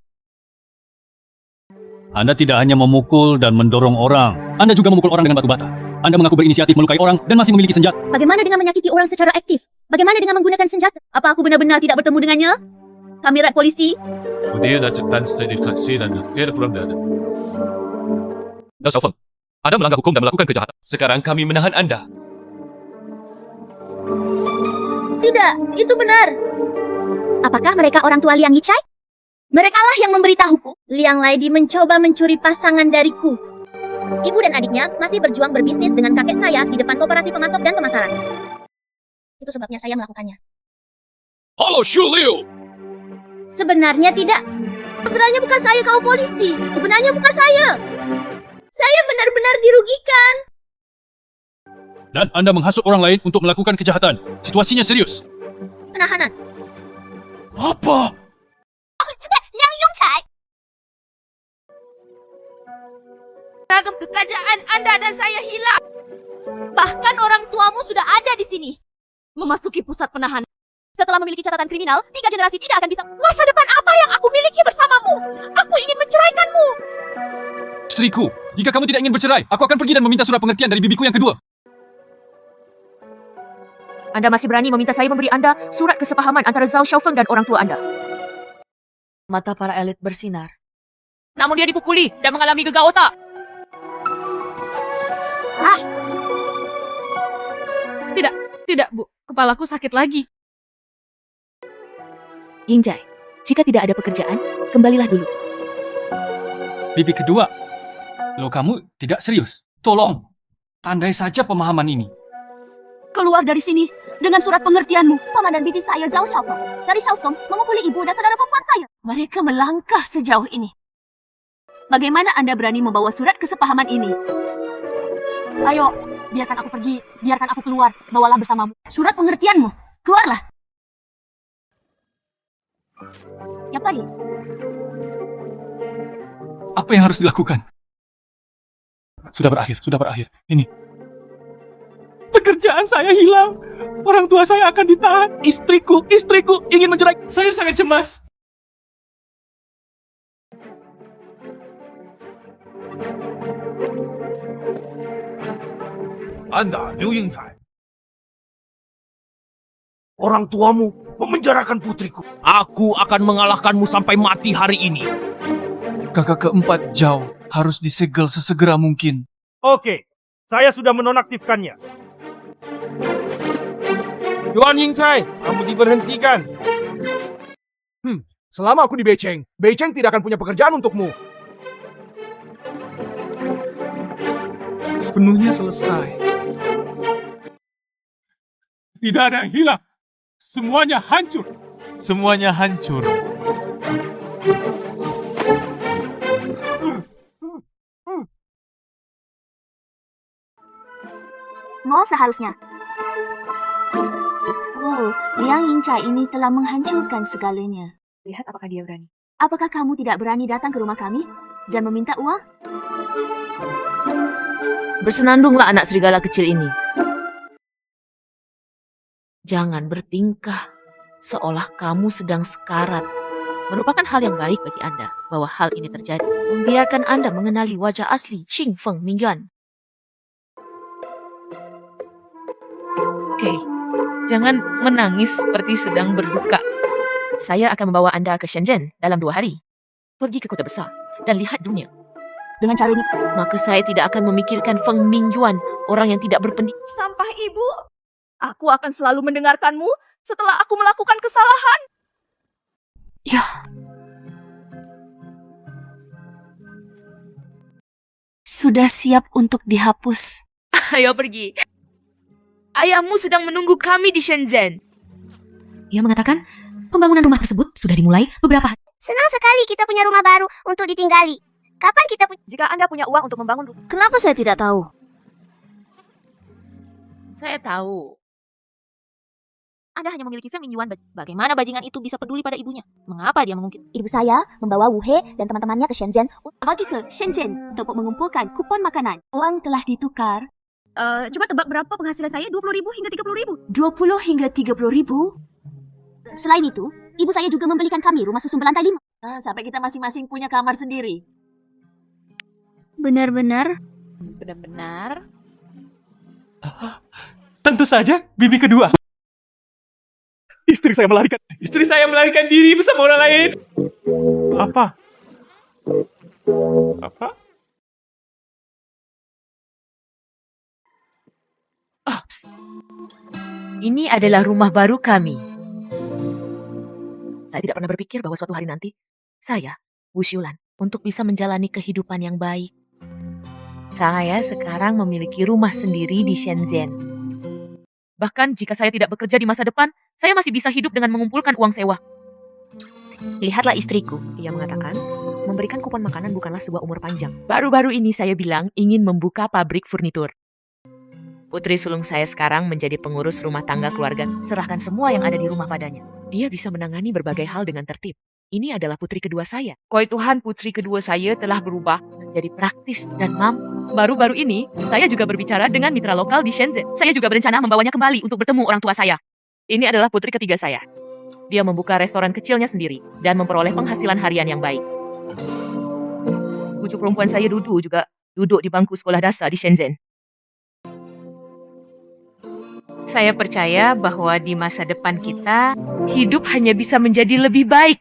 S3: Anda tidak hanya memukul dan mendorong orang, Anda juga memukul orang dengan batu bata. Anda mengaku berinisiatif melukai orang dan masih memiliki senjata.
S5: Bagaimana dengan menyakiti orang secara aktif? Bagaimana dengan menggunakan senjata? Apa aku benar-benar tidak bertemu dengannya? Kamirat polisi.
S15: Xiaofeng, Anda melanggar hukum dan melakukan kejahatan. Sekarang kami menahan Anda.
S5: Tidak, itu benar. Apakah mereka orang tua Liang Yichai? Merekalah yang memberitahuku. Liang Laidi mencoba mencuri pasangan dariku. Ibu dan adiknya masih berjuang berbisnis dengan kakek saya di depan koperasi pemasok dan pemasaran. Itu sebabnya saya melakukannya.
S15: Halo, Xu Liu!
S5: Sebenarnya tidak. Sebenarnya bukan saya kau polisi. Sebenarnya bukan saya. Saya benar-benar dirugikan.
S3: Dan Anda menghasut orang lain untuk melakukan kejahatan. Situasinya serius.
S5: Penahanan.
S7: Apa?
S5: Liang Yongcai.
S2: Ragam kekayaan Anda dan saya hilang. Bahkan orang tuamu sudah ada di sini. Memasuki pusat penahanan. Setelah memiliki catatan kriminal, 3 generasi tidak akan bisa. Masa depan apa yang aku miliki bersamamu? Aku ingin menceraikanmu.
S3: Istriku, jika kamu tidak ingin bercerai, aku akan pergi dan meminta surat pengertian dari bibiku yang kedua.
S1: Anda masih berani meminta saya memberi Anda surat kesepahaman antara Zhao Xiaofeng dan orang tua Anda. Mata para elit bersinar.
S10: Namun dia dipukuli dan mengalami gegar otak. Tidak, Bu. Kepalaku sakit lagi.
S1: Yingjai, jika tidak ada pekerjaan, kembalilah dulu.
S3: Bibi kedua, lo kamu tidak serius. Tolong, tandai saja pemahaman ini.
S5: Keluar dari sini dengan surat pengertianmu. Paman dan bibi saya Zhao Xiaofeng dari Shaosong memukuli ibu dan saudara perempuan saya. Mereka melangkah sejauh ini. Bagaimana Anda berani membawa surat kesepahaman ini? Ayo, biarkan aku pergi, biarkan aku keluar, bawalah bersamamu. Surat pengertianmu. Keluarlah. Ya pergi.
S7: Apa yang harus dilakukan? Sudah berakhir. Ini. Pekerjaan saya hilang. Orang tua saya akan ditahan. Istriku ingin mencerai. Saya sangat cemas.
S18: Anda, Liu Yingcai. Orang tuamu memenjarakan putriku.
S9: Aku akan mengalahkanmu sampai mati hari ini.
S7: Kakak keempat Zhao harus disegel sesegera mungkin.
S13: Oke, saya sudah menonaktifkannya. Yuan Yingcai, kamu diberhentikan. Selama aku di Beiceng, Beiceng tidak akan punya pekerjaan untukmu.
S7: Sepenuhnya selesai. Tidak ada yang hilang. Semuanya hancur.
S5: Mau seharusnya. Oh, Liang Yingcai ini telah menghancurkan segalanya.
S1: Lihat apakah dia berani.
S5: Apakah kamu tidak berani datang ke rumah kami dan meminta uang?
S1: Bersenandunglah anak serigala kecil ini. Jangan bertingkah seolah kamu sedang sekarat. Merupakan hal yang baik bagi Anda bahwa hal ini terjadi. Membiarkan Anda mengenali wajah asli Qing Feng Mingyuan. Oke, jangan menangis seperti sedang berduka. Saya akan membawa Anda ke Shenzhen dalam 2 hari. Pergi ke kota besar dan lihat dunia.
S5: Dengan cara ini,
S1: maka saya tidak akan memikirkan Feng Mingyuan, orang yang tidak berpendidikan.
S10: Sampah ibu. Aku akan selalu mendengarkanmu setelah aku melakukan kesalahan.
S1: Ya.
S5: Sudah siap untuk dihapus.
S1: Ayo pergi. Ayahmu sedang menunggu kami di Shenzhen.
S5: Ia mengatakan, pembangunan rumah tersebut sudah dimulai beberapa hari.
S19: Senang sekali kita punya rumah baru untuk ditinggali. Kapan kita punya...
S1: Jika Anda punya uang untuk membangun rumah.
S5: Kenapa saya tidak tahu?
S1: Saya tahu.
S2: Anda hanya memiliki Feng Mingyuan. Bagaimana bajingan itu bisa peduli pada ibunya? Mengapa dia mengungkit?
S5: Ibu saya membawa Wu He dan teman-temannya ke Shenzhen pergi ke Shenzhen untuk mengumpulkan kupon makanan. Uang telah ditukar.
S2: Coba tebak berapa penghasilan saya? 20.000 hingga 30.000.
S5: 20 hingga 30.000. Selain itu, ibu saya juga membelikan kami rumah susun berlantai 5. Sampai kita masing-masing punya kamar sendiri. Benar-benar?
S2: Benar-benar.
S7: Tentu saja, bibi kedua. Istri saya melarikan diri bersama orang lain. Apa?
S1: Ini adalah rumah baru kami. Saya tidak pernah berpikir bahwa suatu hari nanti, saya, Wu Xiulan, untuk bisa menjalani kehidupan yang baik. Saya sekarang memiliki rumah sendiri di Shenzhen. Bahkan jika saya tidak bekerja di masa depan, saya masih bisa hidup dengan mengumpulkan uang sewa. Lihatlah istriku, ia mengatakan, memberikan kupon makanan bukanlah sebuah umur panjang. Baru-baru ini saya bilang ingin membuka pabrik furnitur. Putri sulung saya sekarang menjadi pengurus rumah tangga keluarga. Serahkan semua yang ada di rumah padanya. Dia bisa menangani berbagai hal dengan tertib. Ini adalah putri kedua saya. Koi Tuhan, putri kedua saya telah berubah menjadi praktis dan mampu. Baru-baru ini, saya juga berbicara dengan mitra lokal di Shenzhen. Saya juga berencana membawanya kembali untuk bertemu orang tua saya. Ini adalah putri ketiga saya. Dia membuka restoran kecilnya sendiri dan memperoleh penghasilan harian yang baik. Cucu perempuan saya juga duduk di bangku sekolah dasar di Shenzhen. Saya percaya bahwa di masa depan kita, hidup hanya bisa menjadi lebih baik.